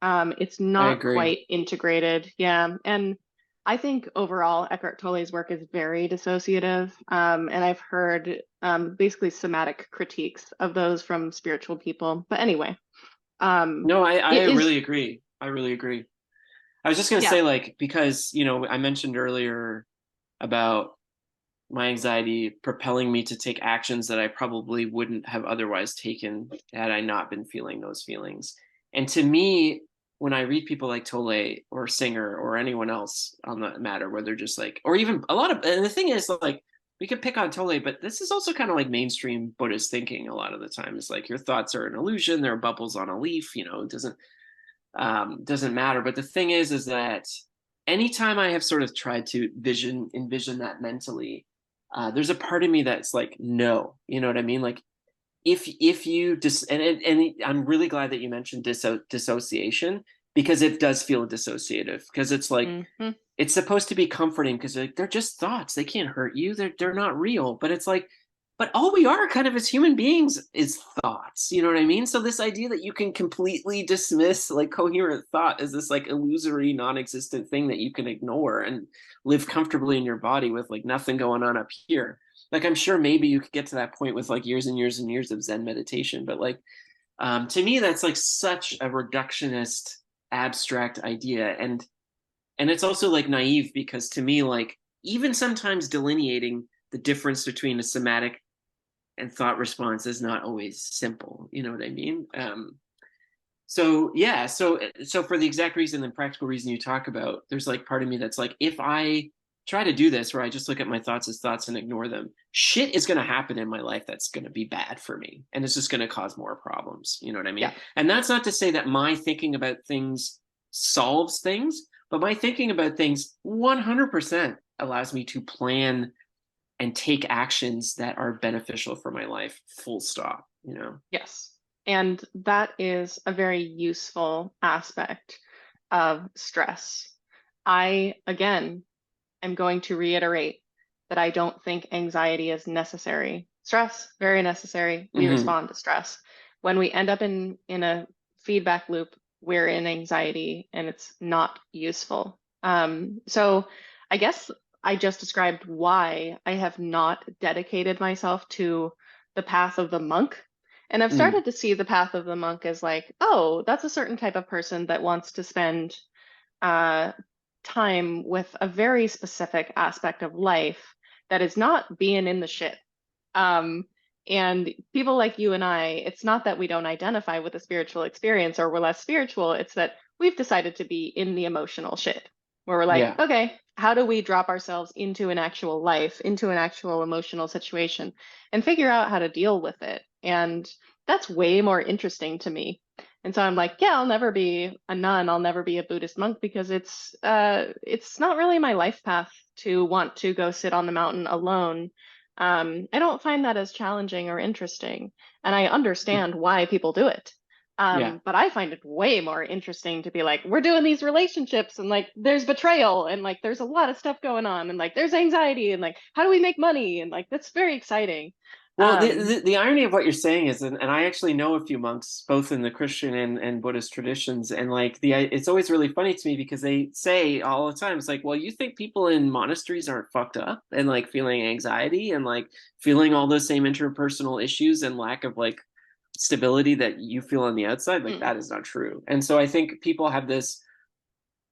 It's I not agree. quite integrated. Yeah. And I think overall, Eckhart Tolle's work is very dissociative. And I've heard basically somatic critiques of those from spiritual people. But anyway, No, I it is, really agree. I really agree. I was just going to yeah. say, like, because, I mentioned earlier about my anxiety propelling me to take actions that I probably wouldn't have otherwise taken had I not been feeling those feelings. And to me, when I read people like Tolle or Singer or anyone else on that matter, where they're just like, or even a lot of, and the thing is, like, we could pick on Tolle, but this is also kind of like mainstream Buddhist thinking a lot of the time. It's like your thoughts are an illusion, they're bubbles on a leaf, it doesn't matter. But the thing is that anytime I have sort of tried to envision that mentally, there's a part of me that's like, no, you know what I mean? Like if you just I'm really glad that you mentioned dissociation because it does feel dissociative because it's like Hmm. it's supposed to be comforting because like they're just thoughts. They can't hurt you. They're not real. But it's like, but all we are kind of as human beings is thoughts. You know what I mean? So this idea that you can completely dismiss like coherent thought as this like illusory, non-existent thing that you can ignore and live comfortably in your body with like nothing going on up here. Like I'm sure maybe you could get to that point with like years and years and years of Zen meditation, but like to me that's like such a reductionist abstract idea and it's also like naive because to me like even sometimes delineating the difference between a somatic and thought response is not always simple, you know what I mean? So yeah, so for the exact reason and practical reason you talk about, there's like part of me that's like if I try to do this where I just look at my thoughts as thoughts and ignore them, shit is going to happen in my life that's going to be bad for me and it's just going to cause more problems, you know what I mean? Yeah. And that's not to say that my thinking about things solves things, but my thinking about things 100% allows me to plan and take actions that are beneficial for my life, full stop. Yes. And that is a very useful aspect of stress. I, again, am going to reiterate that I don't think anxiety is necessary. Stress, very necessary. We Mm-hmm. respond to stress. When we end up in a feedback loop, we're in anxiety and it's not useful. So I guess I just described why I have not dedicated myself to the path of the monk. And I've Mm. started to see the path of the monk as like, oh, that's a certain type of person that wants to spend uh, time with a very specific aspect of life that is not being in the shit. Um, and people like you and I, it's not that we don't identify with a spiritual experience or we're less spiritual, it's that we've decided to be in the emotional shit, where we're like, Yeah. okay, how do we drop ourselves into an actual life, into an actual emotional situation, and figure out how to deal with it? And that's way more interesting to me. And so I'm like, yeah, I'll never be a nun, I'll never be a Buddhist monk because it's not really my life path to want to go sit on the mountain alone. I don't find that as challenging or interesting, and I understand why people do it. Yeah. But I find it way more interesting to be like, we're doing these relationships, and like, there's betrayal, and like, there's a lot of stuff going on, and like, there's anxiety, and like, how do we make money? And like, that's very exciting. Well, the, Um, the, the irony of what you're saying is, and I actually know a few monks, both in the Christian and Buddhist traditions, and like it's always really funny to me because they say all the time, it's like, well, you think people in monasteries aren't fucked up and like feeling anxiety and like feeling all those same interpersonal issues and lack of like stability that you feel on the outside? Like mm, that is not true. And so I think people have this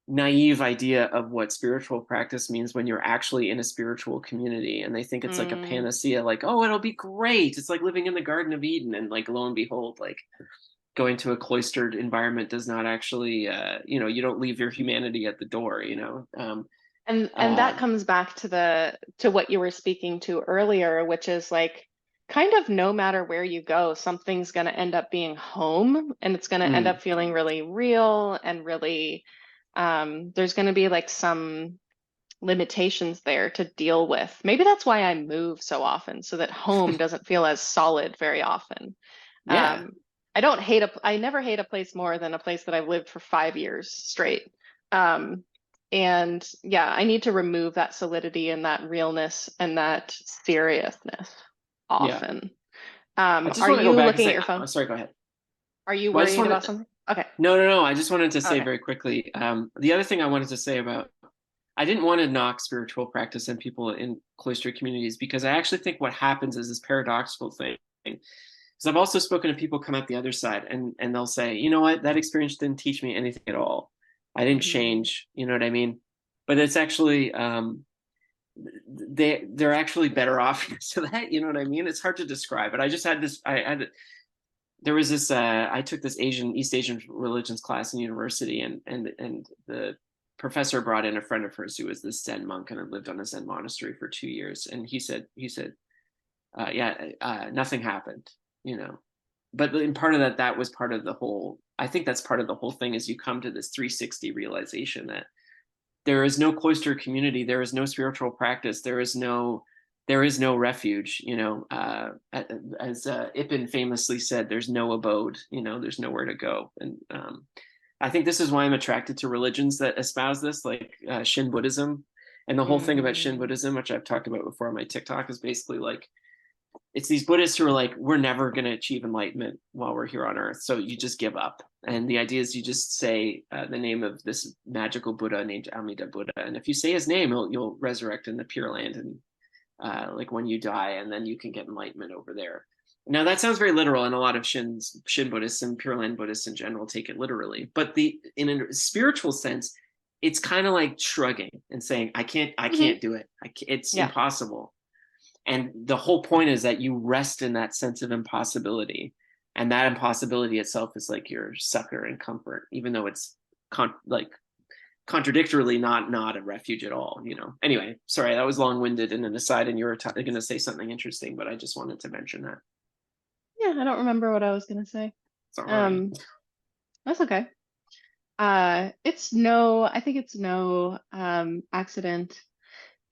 naive idea of what spiritual practice means when you're actually in a spiritual community and they think it's like a mm, panacea like oh it'll be great it's like living in the Garden of Eden and like lo and behold like going to a cloistered environment does not actually you don't leave your humanity at the door. And that Um, comes back to the to what you were speaking to earlier, which is like kind of no matter where you go, something's going to end up being home and it's going to end mm, up feeling really real and really there's going to be like some limitations there to deal with. Maybe that's why I move so often, so that home doesn't feel as solid very often. yeah, I never hate a place more than a place that I've lived for 5 years straight. Um, and yeah, I need to remove that solidity and that realness and that seriousness yeah. often. I just Are want to go you back and looking at say, your phone? oh, sorry, go ahead. Are you Well, I just worried about wanted, something? Okay. no, no, no. I just wanted to say Okay. very quickly. The other thing I wanted to say about, I didn't want to knock spiritual practice and people in cloistered communities because I actually think what happens is this paradoxical thing. Because I've also spoken to people come out the other side and they'll say, you know what, that experience didn't teach me anything at all. I didn't Hmm. change. You know what I mean? But it's actually they're actually better off so that you know what I mean. It's hard to describe, but I just had this. I had there was this I took this East Asian religions class in university, and the professor brought in a friend of hers who was this Zen monk and had lived on a Zen monastery for 2 years, and he said yeah, nothing happened, you know. But in part of that, that was part of the whole. I think that's part of the whole thing is you come to this 360 realization that there is no cloister community, there is no spiritual practice, there is no refuge, you know. As Ibn famously said, there's no abode, you know, there's nowhere to go. And I think this is why I'm attracted to religions that espouse this, like Shin Buddhism. And the whole thing about Shin Hmm. Buddhism, which I've talked about before on my TikTok, is basically like it's these Buddhists who are like, we're never going to achieve enlightenment while we're here on Earth, so you just give up. And the idea is you just say the name of this magical Buddha named Amida Buddha, and if you say his name, you'll resurrect in the Pure Land, and like when you die, and then you can get enlightenment over there. Now that sounds very literal, and a lot of Shin Buddhists and Pure Land Buddhists in general take it literally. But the in a spiritual sense, it's kind of like shrugging and saying, I Hmm. can't do it. It's Yeah. impossible. And the whole point is that you rest in that sense of impossibility. And that impossibility itself is like your succor and comfort, even though it's like contradictorily not a refuge at all, you know. Anyway, sorry, that was long-winded and an aside, and you were going to say something interesting, but I just wanted to mention that. Yeah, I don't remember what I was gonna say. Sorry. Um, that's okay. I think it's no accident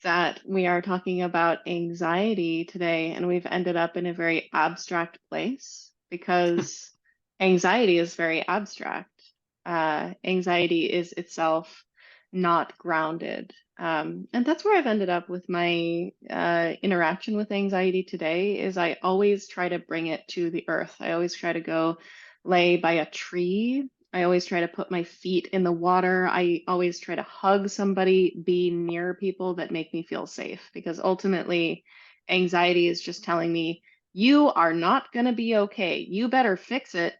that we are talking about anxiety today, and we've ended up in a very abstract place because anxiety is very abstract. Anxiety is itself not grounded. And that's where I've ended up with my interaction with anxiety today is I always try to bring it to the earth. I always try to go lay by a tree. I always try to put my feet in the water. I always try to hug somebody, be near people that make me feel safe because ultimately anxiety is just telling me, you are not going to be okay. You better fix it.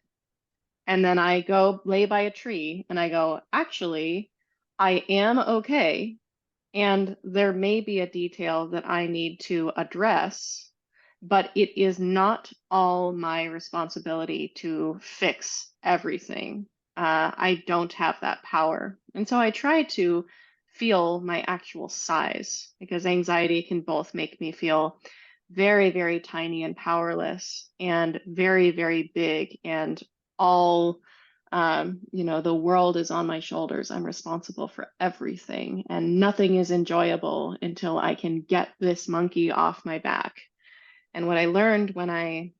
And then I go lay by a tree and I go, actually, I am okay. And there may be a detail that I need to address, but it is not all my responsibility to fix everything. I don't have that power. And so I try to feel my actual size because anxiety can both make me feel very, very tiny and powerless and very, very big and all the world is on my shoulders. I'm responsible for everything, and nothing is enjoyable until I can get this monkey off my back. And what I learned when I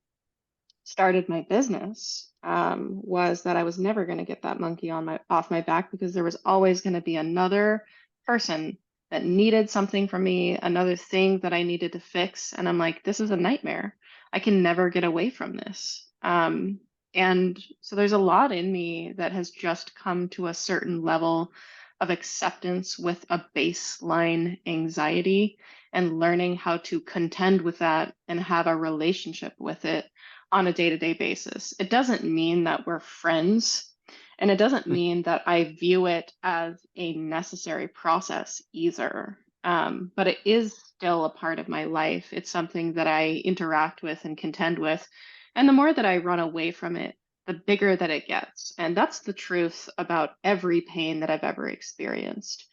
started my business was that I was never going to get that monkey on my off my back because there was always going to be another person that needed something from me, another thing that I needed to fix. And I'm like, this is a nightmare. I can never get away from this. And so there's a lot in me that has just come to a certain level of acceptance with a baseline anxiety and learning how to contend with that and have a relationship with it on a day-to-day basis. It doesn't mean that we're friends, and it doesn't mean that I view it as a necessary process either. But it is still a part of my life. It's something that I interact with and contend with. And the more that I run away from it, the bigger that it gets. And that's the truth about every pain that I've ever experienced.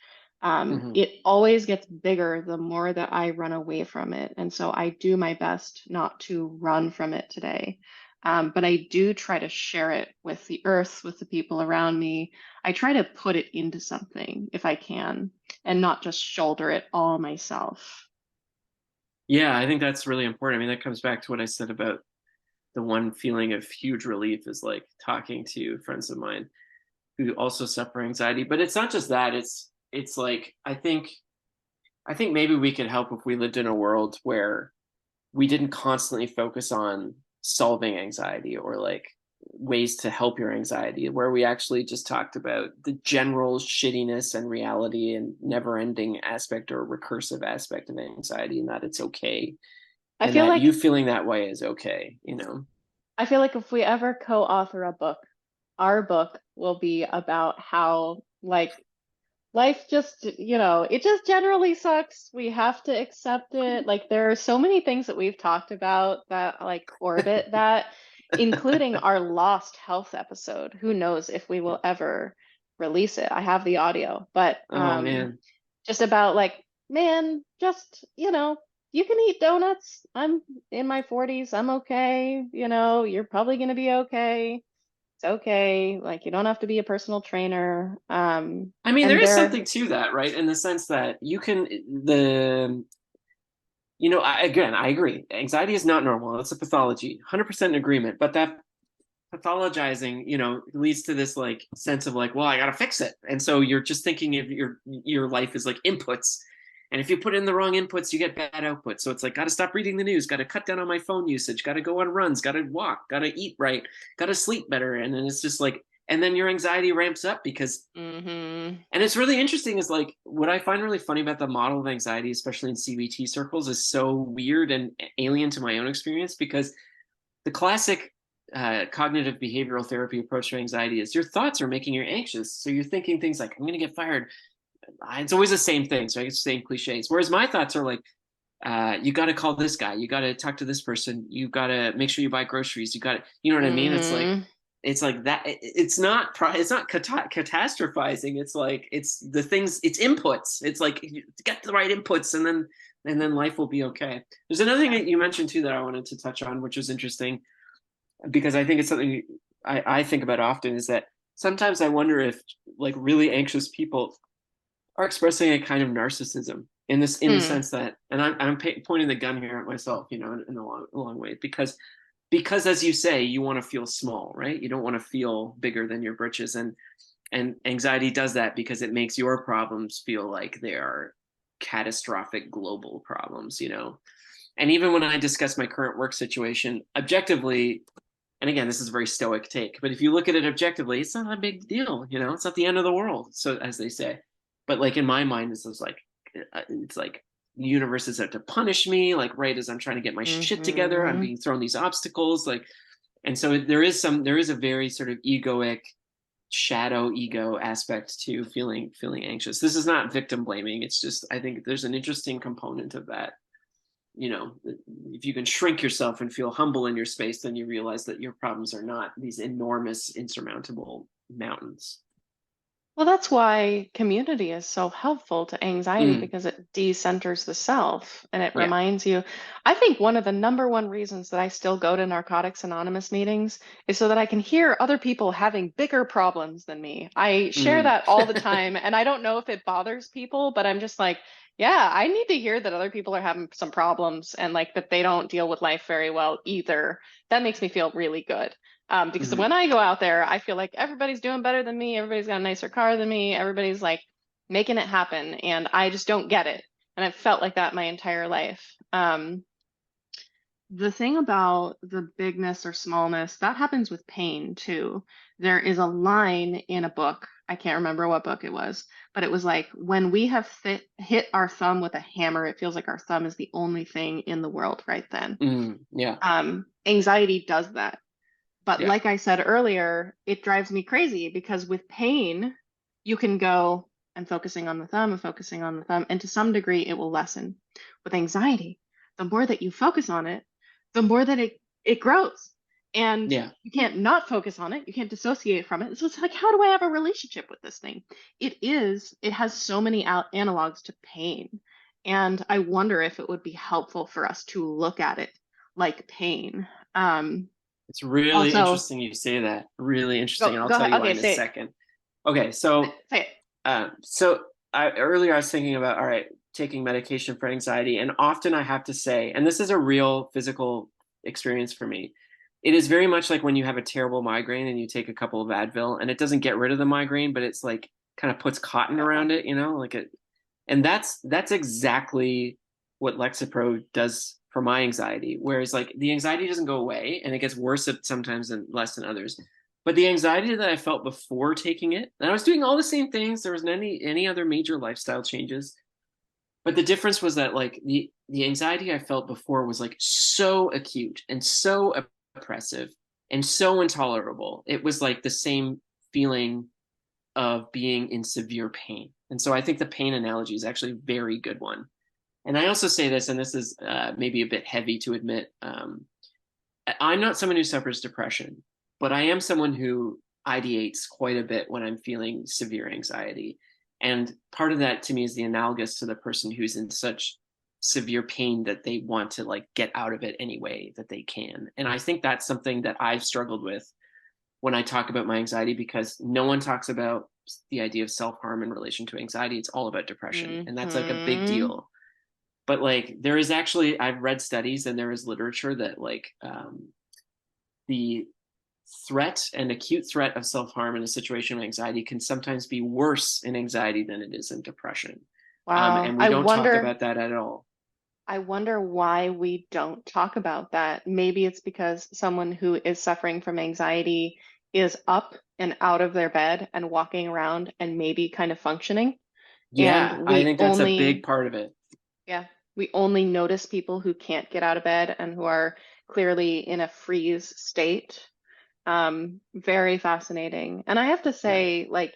Hmm. It always gets bigger the more that I run away from it. And so I do my best not to run from it today. But I do try to share it with the earth, with the people around me. I try to put it into something if I can and not just shoulder it all myself. Yeah, I think that's really important. I mean, that comes back to what I said about the one feeling of huge relief is like talking to friends of mine who also suffer anxiety. But it's not just that. It's like I think maybe we could help if we lived in a world where we didn't constantly focus on solving anxiety or like ways to help your anxiety, where we actually just talked about the general shittiness and reality and never ending aspect or recursive aspect of anxiety, and that it's okay. I And feel that like you feeling that way is okay, you know? I feel like if we ever co-author a book, our book will be about how like life just, it just generally sucks. We have to accept it. Like there are so many things that we've talked about that like orbit that, including our lost health episode. Who knows if we will ever release it? I have the audio, but Oh man. just about like, man, just, you can eat donuts. I'm in my 40s. I'm okay. You're probably going to be okay. It's okay. Like you don't have to be a personal trainer. I mean, there And is there something to that, right? In the sense that you can the again, I agree. Anxiety is not normal. It's a pathology. 100% in agreement. But that pathologizing, leads to this like sense of like, well, I gotta fix it. And so you're just thinking of your life is like inputs. And if you put in the wrong inputs, you get bad outputs. So it's like, gotta stop reading the news, gotta cut down on my phone usage, gotta go on runs, gotta walk, gotta eat right, gotta sleep better. And then it's just like, and then your anxiety ramps up because hmm and it's really interesting is like what I find really funny about the model of anxiety, especially in CBT circles, is so weird and alien to my own experience because the classic cognitive behavioral therapy approach to anxiety is your thoughts are making you anxious. So you're thinking things like, I'm going to get fired. It's always the same thing. So I guess the same cliches. Whereas my thoughts are like, you got to call this guy. You got to talk to this person. You got to make sure you buy groceries. You got to, you know what I mean? hmm It's like that. It's not catastrophizing. It's like, it's the things, it's inputs. It's like, you get the right inputs and then life will be okay. There's another thing Yeah. that you mentioned too that I wanted to touch on, which was interesting because I think it's something I think about often is that sometimes I wonder if like really anxious people are expressing a kind of narcissism in the Hmm. sense that, and I'm pointing the gun here at myself, in a long way because as you say, you want to feel small, right? You don't want to feel bigger than your britches, and anxiety does that because it makes your problems feel like they are catastrophic global problems. And even when I discuss my current work situation objectively, and again, this is a very stoic take, but if you look at it objectively, it's not a big deal. It's not the end of the world, so as they say. But like in my mind, it's like the universe is out to punish me, like right as I'm trying to get my shit together, I'm hmm being thrown these obstacles, like, and so there is a very sort of egoic shadow ego aspect to feeling anxious. This is not victim blaming. It's just I think there's an interesting component of that. If you can shrink yourself and feel humble in your space, then you realize that your problems are not these enormous, insurmountable mountains. Well, that's why community is so helpful to anxiety Mm, because it decenters the self and it yeah. reminds you. I think one of the number one reasons that I still go to Narcotics Anonymous meetings is so that I can hear other people having bigger problems than me. I share Mm. that all the time, and I don't know if it bothers people, but I'm just like, yeah, I need to hear that other people are having some problems and like that they don't deal with life very well either. That makes me feel really good. Because Mhm. when I go out there, I feel like everybody's doing better than me. Everybody's got a nicer car than me. Everybody's like making it happen. And I just don't get it. And I've felt like that my entire life. The thing about the bigness or smallness, that happens with pain too. There is a line in a book. I can't remember what book it was, but it was like when we have hit our thumb with a hammer, it feels like our thumb is the only thing in the world right then. Yeah. Anxiety does that. But Yeah. like I said earlier, it drives me crazy because with pain, you can go, I'm focusing on the thumb, I'm focusing on the thumb, and to some degree, it will lessen. With anxiety, the more that you focus on it, the more that it grows. And Yeah. you can't not focus on it. You can't dissociate from it. So it's like, how do I have a relationship with this thing? It has so many analogs to pain. And I wonder if it would be helpful for us to look at it like pain. It's really Also, interesting you say that. Really interesting. And I'll go tell ahead. you why Okay, in a say it. second. Okay, Say it. so earlier I was thinking about, all right, taking medication for anxiety, and often I have to say, and this is a real physical experience for me. It is very much like when you have a terrible migraine and you take a couple of Advil, and it doesn't get rid of the migraine, but it's like kind of puts cotton Yeah. around it, like it. And that's exactly what Lexapro does for my anxiety. Whereas like the anxiety doesn't go away, and it gets worse sometimes and less than others. But the anxiety that I felt before taking it, and I was doing all the same things. There wasn't any other major lifestyle changes. But the difference was that like the anxiety I felt before was like so acute and so oppressive and so intolerable. It was like the same feeling of being in severe pain. And so I think the pain analogy is actually a very good one. And I also say this, and this is maybe a bit heavy to admit. I'm not someone who suffers depression, but I am someone who ideates quite a bit when I'm feeling severe anxiety. And part of that to me is the analogous to the person who's in such severe pain that they want to like get out of it any way that they can. And I think that's something that I've struggled with when I talk about my anxiety, because no one talks about the idea of self-harm in relation to anxiety. It's all about depression, and that's like a big Hmm. deal. But like there is actually, I've read studies and there is literature that like the threat and acute threat of self-harm in a situation of anxiety can sometimes be worse in anxiety than it is in depression. Wow. And we don't talk about that at all. I wonder why we don't talk about that. Maybe it's because someone who is suffering from anxiety is up and out of their bed and walking around and maybe kind of functioning. And Yeah, I think that's a big part of it. yeah, we only notice people who can't get out of bed and who are clearly in a freeze state. Very fascinating. And I have to Yeah. say, like,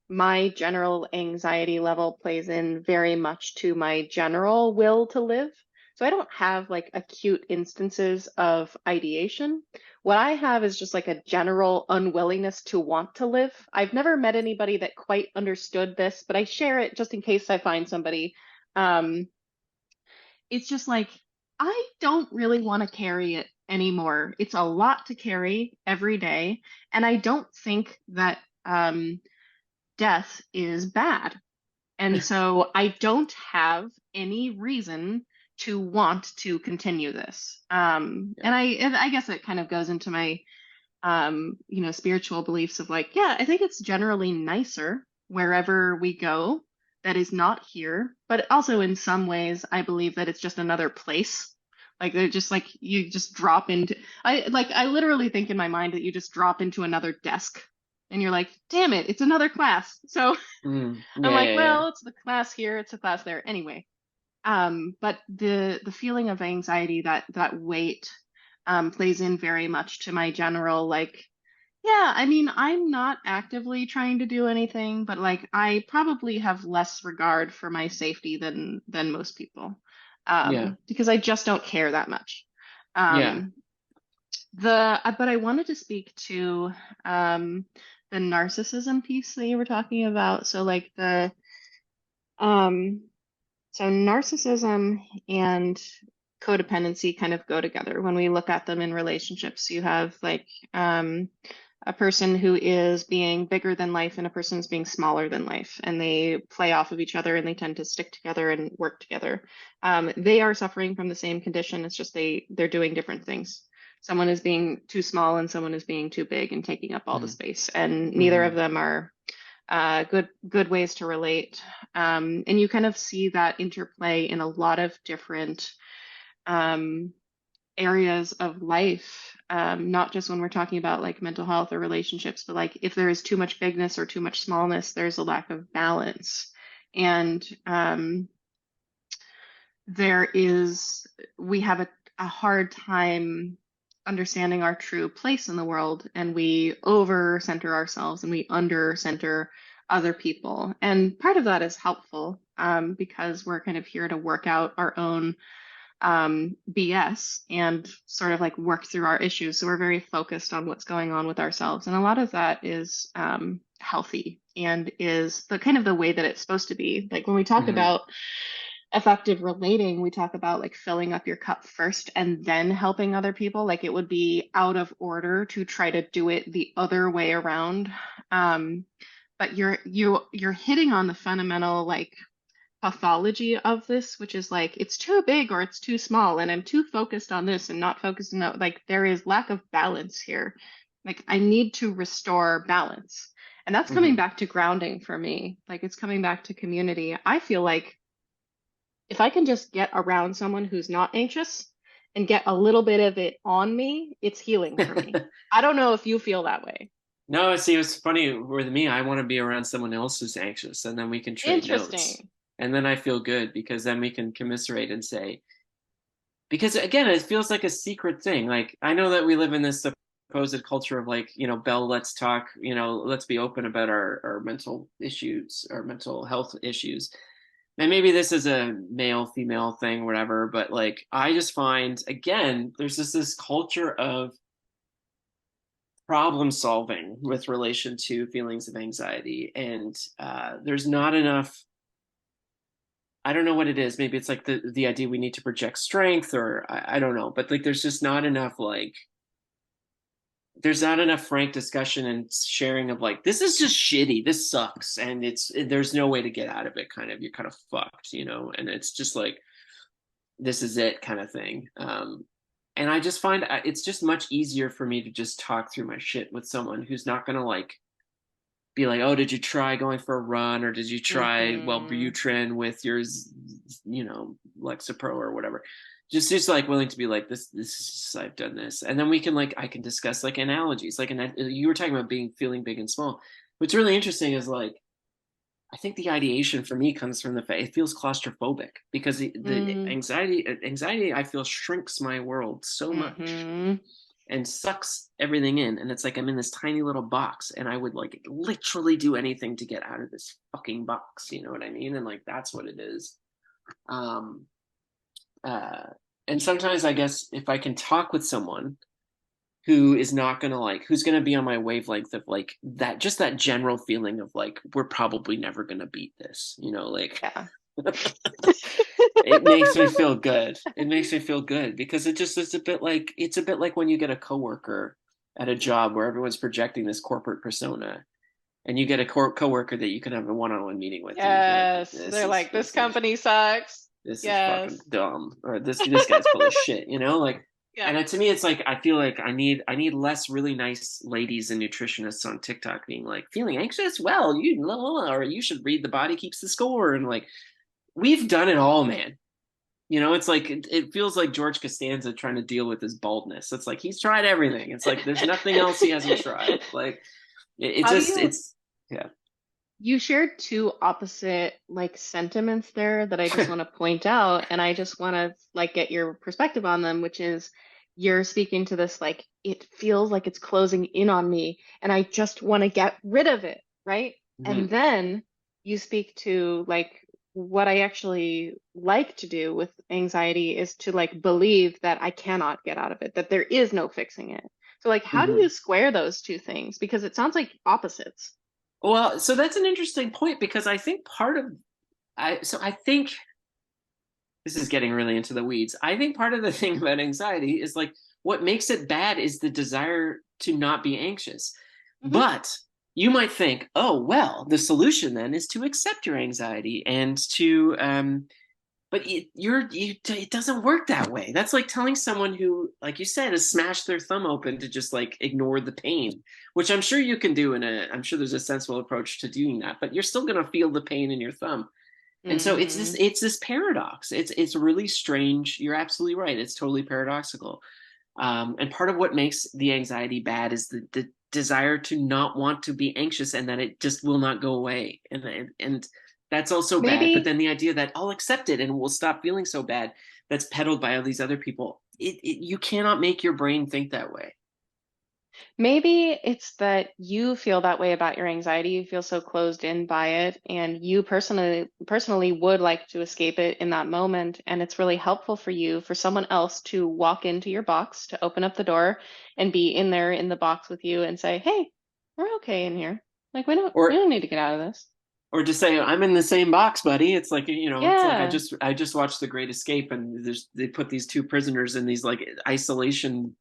my general anxiety level plays in very much to my general will to live. So I don't have like acute instances of ideation. What I have is just like a general unwillingness to want to live. I've never met anybody that quite understood this, but I share it just in case I find somebody. Um, it's just like I don't really want to carry it anymore. It's a lot to carry every day, and I don't think that death is bad. And so I don't have any reason to want to continue this. Yeah. And I guess it kind of goes into my spiritual beliefs of like, yeah, I think it's generally nicer wherever we go that is not here. But also in some ways, I believe that it's just another place. Like they're just like you just drop into I literally think in my mind that you just drop into another desk and you're like, damn it, it's another class. So I'm Yeah, like, yeah, yeah. well, it's the class here, it's a class there. Anyway, but the feeling of anxiety, that weight, plays in very much to my general like, yeah, I mean, I'm not actively trying to do anything, but like I probably have less regard for my safety than most people, Yeah. because I just don't care that much. Yeah. Um, but I wanted to speak to um, the narcissism piece that you were talking about. So like um, so narcissism and codependency kind of go together when we look at them in relationships. You have like a person who is being bigger than life and a person is being smaller than life, and they play off of each other and they tend to stick together and work together. They are suffering from the same condition. It's just they're doing different things. Someone is being too small and someone is being too big and taking up all the space, and neither of Mm-hmm. them are good ways to relate. And you kind of see that interplay in a lot of different um, areas of life, not just when we're talking about like mental health or relationships, but like if there is too much bigness or too much smallness, there's a lack of balance. And there is, we have a hard time understanding our true place in the world, and we over center ourselves and we under center other people. And part of that is helpful because we're kind of here to work out our own BS and sort of like work through our issues. So we're very focused on what's going on with ourselves. And a lot of that is healthy and is the kind of the way that it's supposed to be. Like when we talk Hmm. about effective relating, we talk about like filling up your cup first and then helping other people. Like it would be out of order to try to do it the other way around. Um, but you're hitting on the fundamental like pathology of this, which is like it's too big or it's too small, and I'm too focused on this and not focused on that. Like there is lack of balance here. Like I need to restore balance. And that's coming Hmm. back to grounding for me. Like it's coming back to community. I feel like if I can just get around someone who's not anxious and get a little bit of it on me, it's healing for me. I don't know if you feel that way. No, see, it's funny with me. I want to be around someone else who's anxious, and then we can trade notes. Interesting. And then I feel good because then we can commiserate and say, because again, it feels like a secret thing. Like I know that we live in this supposed culture of like, Belle, let's talk, let's be open about our mental issues, our mental health issues. And maybe this is a male female thing, whatever, but like I just find again, there's just this culture of problem solving with relation to feelings of anxiety, and there's not enough. I don't know what it is. Maybe it's like the idea we need to project strength, or I don't know, but like there's just not enough like there's not enough frank discussion and sharing of like this is just shitty, this sucks, and there's no way to get out of it. Kind of you're kind of fucked, and it's just like this is it kind of thing. And I just find it's just much easier for me to just talk through my shit with someone who's not gonna like be like, oh, did you try going for a run, or did you try Hmm. Wellbutrin with your, Lexapro or whatever. Just like willing to be like this is I've done this, and then we can like I can discuss like analogies, like you were talking about being feeling big and small. What's really interesting is like I think the ideation for me comes from the fact it feels claustrophobic because the Mm. anxiety I feel shrinks my world so much Hmm. and sucks everything in. And it's like I'm in this tiny little box and I would like literally do anything to get out of this fucking box. You know what I mean? And like that's what it is. Um uh and sometimes I guess if I can talk with someone who is not gonna like who's gonna be on my wavelength of like that just that general feeling of like we're probably never gonna beat this, like Yeah. it makes me feel good. It makes me feel good because it just is a bit like when you get a coworker at a job where everyone's projecting this corporate persona and you get a coworker that you can have a one-on-one meeting with and you'd be like Yes. They're like, this company sucks. this is fucking Yes. dumb or this guy's full of shit, like Yeah. and to me it's like I feel like I need less really nice ladies and nutritionists on TikTok being like feeling anxious, well you or you should read The Body Keeps the Score, and like we've done it all, man. It's like it feels like George Costanza trying to deal with his baldness. It's like he's tried everything. It's like there's nothing else he hasn't tried. Like it How do just you, it's yeah. you shared two opposite like sentiments there that I just want to point out, and I just want to like get your perspective on them, which is you're speaking to this like it feels like it's closing in on me, and I just want to get rid of it, right? And Mm-hmm. then you speak to like what I actually like to do with anxiety is to like believe that I cannot get out of it, that there is no fixing it. So like, how do Mm-hmm. you square those two things? Because it sounds like opposites. Well, so that's an interesting point because I think part of I think this is getting really into the weeds. I think part of the thing about anxiety is like what makes it bad is the desire to not be anxious. Hmm. But you might think, oh, well, the solution then is to accept your anxiety and to but it doesn't work that way. That's like telling someone who, like you said, has smashed their thumb open to just like ignore the pain, which I'm sure you can do I'm sure there's a sensible approach to doing that, but you're still going to feel the pain in your thumb. And so Hmm. it's this paradox. It's really strange. You're absolutely right. It's totally paradoxical. And part of what makes the anxiety bad is the desire to not want to be anxious and that it just will not go away. And that's also bad. But Maybe, then the idea that I'll accept it and we'll stop feeling so bad, that's peddled by all these other people. You cannot make your brain think that way. Maybe it's that you feel that way about your anxiety, you feel so closed in by it, and you personally would like to escape it in that moment, and it's really helpful for you for someone else to walk into your box, to open up the door and be in there in the box with you and say, "Hey, we're okay in here. Like we Or don't need to get out of this." or just say I'm in the same box, buddy. It's like, it's like Yeah. I just watched The Great Escape, and they put these two prisoners in these like isolation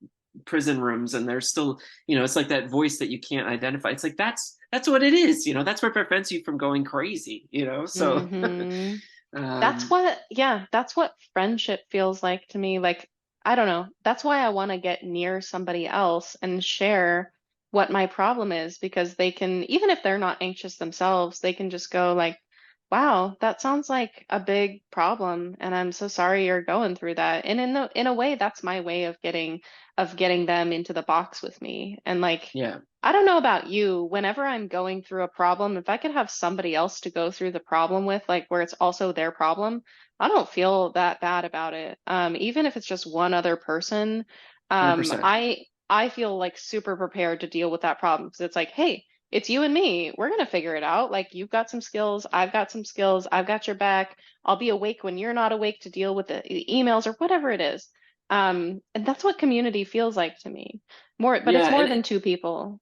prison rooms, and they're still, it's like that voice that you can't identify. It's like that's what it is. That's what prevents you from going crazy. So Hmm. um That's what friendship feels like to me. Like, I don't know. That's why I want to get near somebody else and share what my problem is because they can, even if they're not anxious themselves, they can just go like, wow, that sounds like a big problem, and I'm so sorry you're going through that. And in a way, that's my way of getting them into the box with me. And like, yeah, I don't know about you, whenever I'm going through a problem, if I could have somebody else to go through the problem with, like where it's also their problem, I don't feel that bad about it. Even if it's just one other person, 100%. I feel like super prepared to deal with that problem because it's like, hey, it's you and me. We're gonna figure it out. Like you've got some skills, I've got some skills, I've got your back. I'll be awake when you're not awake to deal with the emails or whatever it is. And that's what community feels like to me. More, but it's Yeah, more and than two people.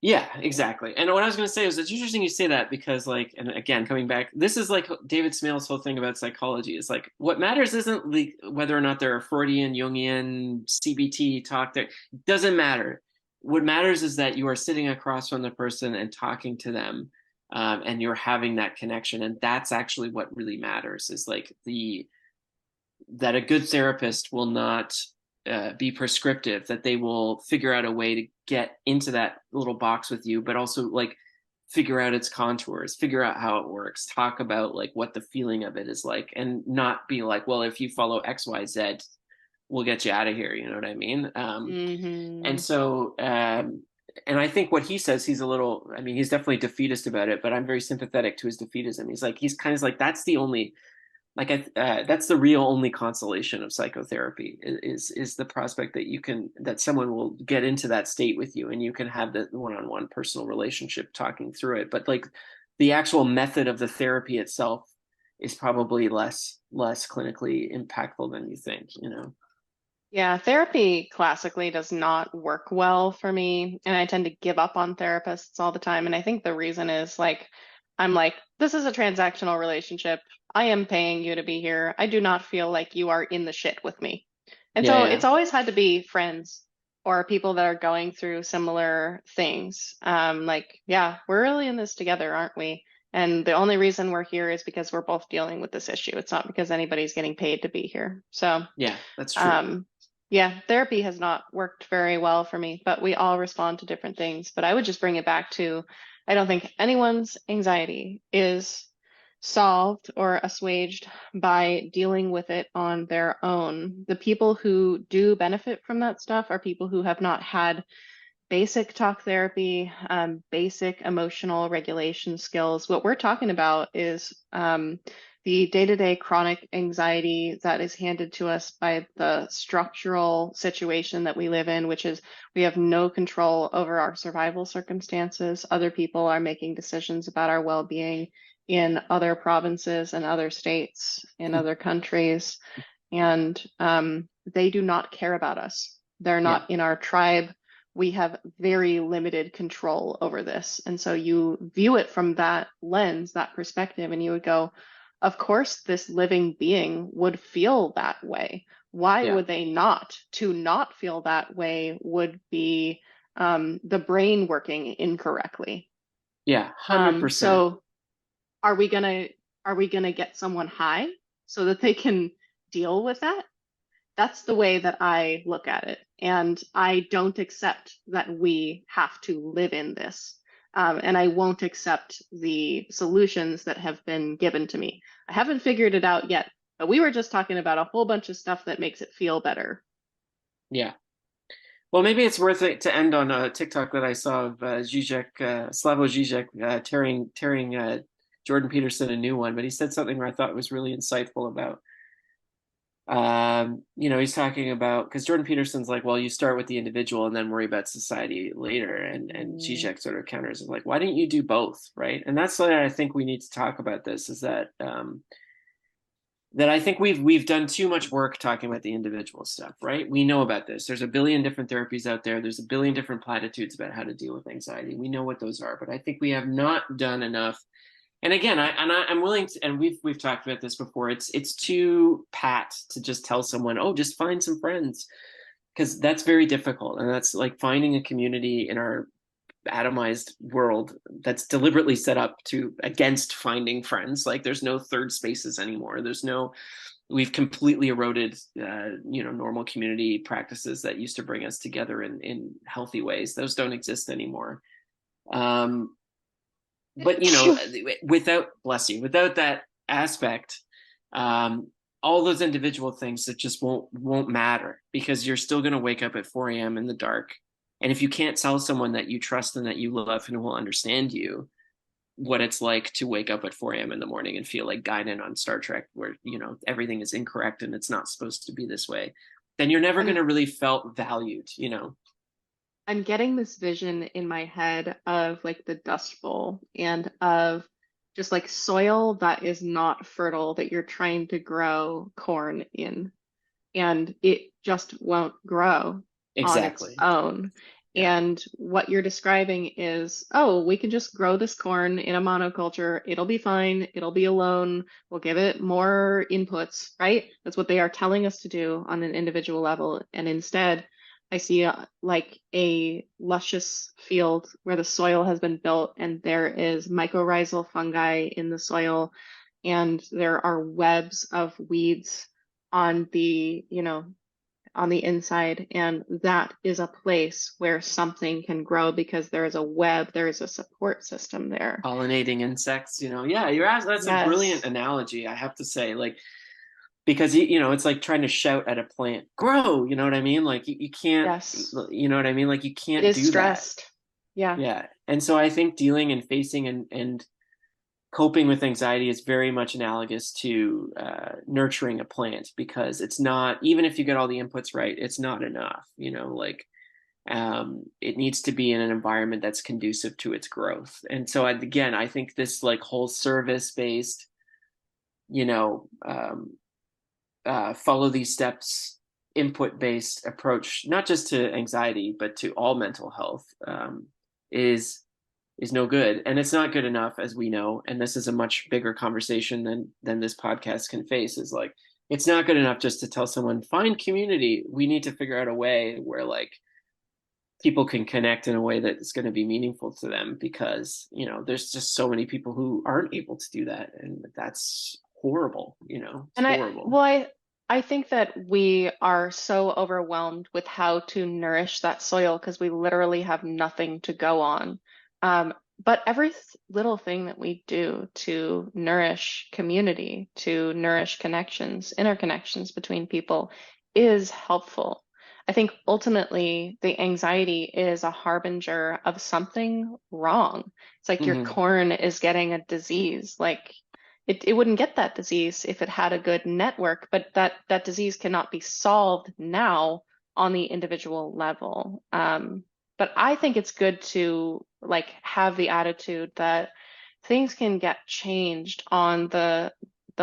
yeah, exactly. And what I was going to say is it's interesting you say that because, like, and again, coming back, this is like David Smale's whole thing about psychology. Is like what matters isn't like whether or not they're a Freudian, Jungian, CBT talk. There doesn't matter. What matters is that you are sitting across from the person and talking to them, and you're having that connection, and that's actually what really matters. Is like the that a good therapist will not be prescriptive, that they will figure out a way to get into that little box with you, but also like figure out its contours, figure out how it works, talk about like what the feeling of it is like, and not be like, well, if you follow XYZ, we'll get you out of here. You know what I mean? And Hmm. so, and I think what he says, he's a little, I mean, he's definitely defeatist about it, but I'm very sympathetic to his defeatism. He's kind of like, that's the only like that's the real only consolation of psychotherapy is the prospect that that someone will get into that state with you and you can have the one-on-one personal relationship talking through it, but like the actual method of the therapy itself is probably less clinically impactful than you think. Yeah, therapy classically does not work well for me, and I tend to give up on therapists all the time. And I think the reason is like, I'm like, this is a transactional relationship. I am paying you to be here. I do not feel like you are in the shit with me. And Yeah, so yeah, it's always had to be friends or people that are going through similar things. Like, yeah, we're really in this together, aren't we? And the only reason we're here is because we're both dealing with this issue. It's not because anybody's getting paid to be here. So, yeah, that's true. um, yeah, therapy has not worked very well for me, but we all respond to different things. But I would just bring it back to I don't think anyone's anxiety is solved or assuaged by dealing with it on their own. The people who do benefit from that stuff are people who have not had basic talk therapy, basic emotional regulation skills. What we're talking about is the day-to-day chronic anxiety that is handed to us by the structural situation that we live in, which is we have no control over our survival circumstances. Other people are making decisions about our well-being in other provinces and other states, in other countries, and they do not care about us. They're Yeah, not in our tribe. We have very limited control over this. And so you view it from that lens, that perspective, and you would go, of course, this living being would feel that way. Why yeah, would they not? To not feel that way would be the brain working incorrectly. yeah, 100%. So are we gonna are we gonna get someone high so that they can deal with that? That's the way that I look at it. And I don't accept that we have to live in this. And I won't accept the solutions that have been given to me. I haven't figured it out yet, but we were just talking about a whole bunch of stuff that makes it feel better. Yeah. Well, maybe it's worth it to end on a TikTok that I saw of Zizek, Slavoj Zizek, tearing Jordan Peterson a new one. But he said something where I thought was really insightful about He's talking about, because Jordan Peterson's like, well, you start with the individual and then worry about society later. And Mm. Zizek sort of counters like, why didn't you do both? Right. And that's why I think we need to talk about this, is that I think we've done too much work talking about the individual stuff, right? We know about this. There's a billion different therapies out there. There's a billion different platitudes about how to deal with anxiety. We know what those are, but I think we have not done enough. And again, I'm willing to, and we've talked about this before. It's too pat to just tell someone, oh, just find some friends, because that's very difficult, and that's like finding a community in our atomized world that's deliberately set up to against finding friends. Like there's no third spaces anymore. There's no, we've completely eroded normal community practices that used to bring us together in healthy ways. Those don't exist anymore. um but Phew. without, bless you, without that aspect, um all those individual things that just won't matter, because you're still going to wake up at 4 a.m. in the dark. And if you can't tell someone that you trust and that you love and will understand you what it's like to wake up at 4 a.m. in the morning and feel like Guinan on Star Trek, where everything is incorrect and it's not supposed to be this way, then you're never going I'm to really felt valued. I'm getting this vision in my head of like the Dust Bowl and of just like soil that is not fertile that you're trying to grow corn in, and it just won't grow on its Exactly. own. Yeah. And what you're describing is, oh, we can just grow this corn in a monoculture. It'll be fine. It'll be alone. We'll give it more inputs, right? That's what they are telling us to do on an individual level. And instead, I see like a luscious field where the soil has been built and there is mycorrhizal fungi in the soil, and there are webs of weeds on the inside, and that is a place where something can grow because there is a web, there is a support system there. Pollinating insects. Yeah, that's a brilliant Yes, analogy, I have to say. Like, because it's like trying to shout at a plant, grow. You know what I mean? Like you can't. yes, You know what I mean? Like you it can't is do that. stressed. Yeah. Yeah. And so I think dealing and facing and coping with anxiety is very much analogous to nurturing a plant, because it's not, even if you get all the inputs right, it's not enough. Like, it needs to be in an environment that's conducive to its growth. And so again, I think this like whole service based, you know um, follow these steps, input based approach, not just to anxiety but to all mental health, is no good, and it's not good enough, as we know. And this is a much bigger conversation than this podcast can face. Is like, it's not good enough just to tell someone find community. We need to figure out a way where like people can connect in a way that's going to be meaningful to them, because there's just so many people who aren't able to do that, and that's horrible. It's And horrible. I think that we are so overwhelmed with how to nourish that soil because we literally have nothing to go on. But every little thing that we do to nourish community, to nourish connections, interconnections between people is helpful. I think ultimately the anxiety is a harbinger of something wrong. It's like your Mm-hmm. corn is getting a disease. Like it wouldn't get that disease if it had a good network, but that disease cannot be solved now on the individual level. But I think it's good to like have the attitude that things can get changed on the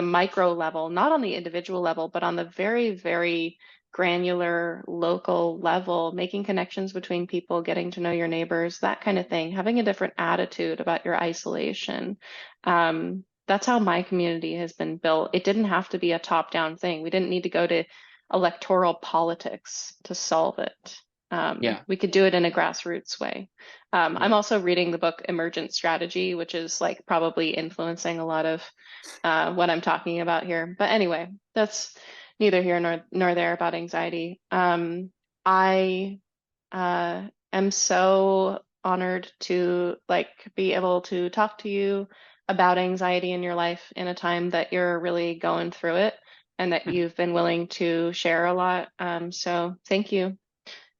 micro level, not on the individual level, but on the very, very granular local level, making connections between people, getting to know your neighbors, that kind of thing, having a different attitude about your isolation. That's how my community has been built. It didn't have to be a top-down thing. We didn't need to go to electoral politics to solve it. Yeah. We could do it in a grassroots way. I'm Yeah. also reading the book Emergent Strategy, which is like probably influencing a lot of what I'm talking about here. But anyway, that's neither here nor there about anxiety. I am so honored to like be able to talk to you about anxiety in your life in a time that you're really going through it and that you've been willing to share a lot. So thank you.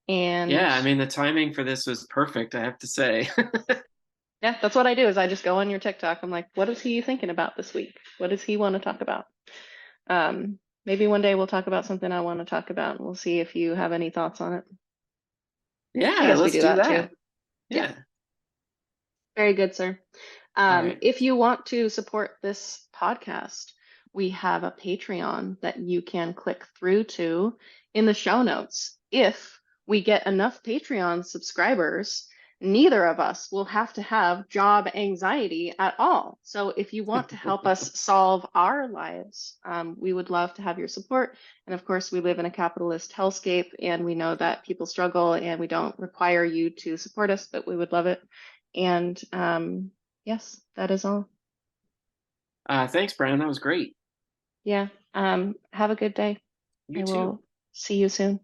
And Yeah, I mean, the timing for this was perfect, I have to say. yeah, that's what I do is I just go on your TikTok. I'm like, what is he thinking about this week? What does he want to talk about? Um, Maybe one day we'll talk about something I want to talk about, and we'll see if you have any thoughts on it. I Yeah, guess we let's do do that too. that. Yeah, Yeah. very good, sir. All right. If you want to support this podcast, we have a Patreon that you can click through to in the show notes. If we get enough Patreon subscribers, neither of us will have to have job anxiety at all. So if you want to help us solve our lives, we would love to have your support. And of course, we live in a capitalist hellscape, and we know that people struggle, and we don't require you to support us, but we would love it. And yes, that is all. Thanks, Brian. That was great. Yeah. Have a good day. You I too. will see you soon.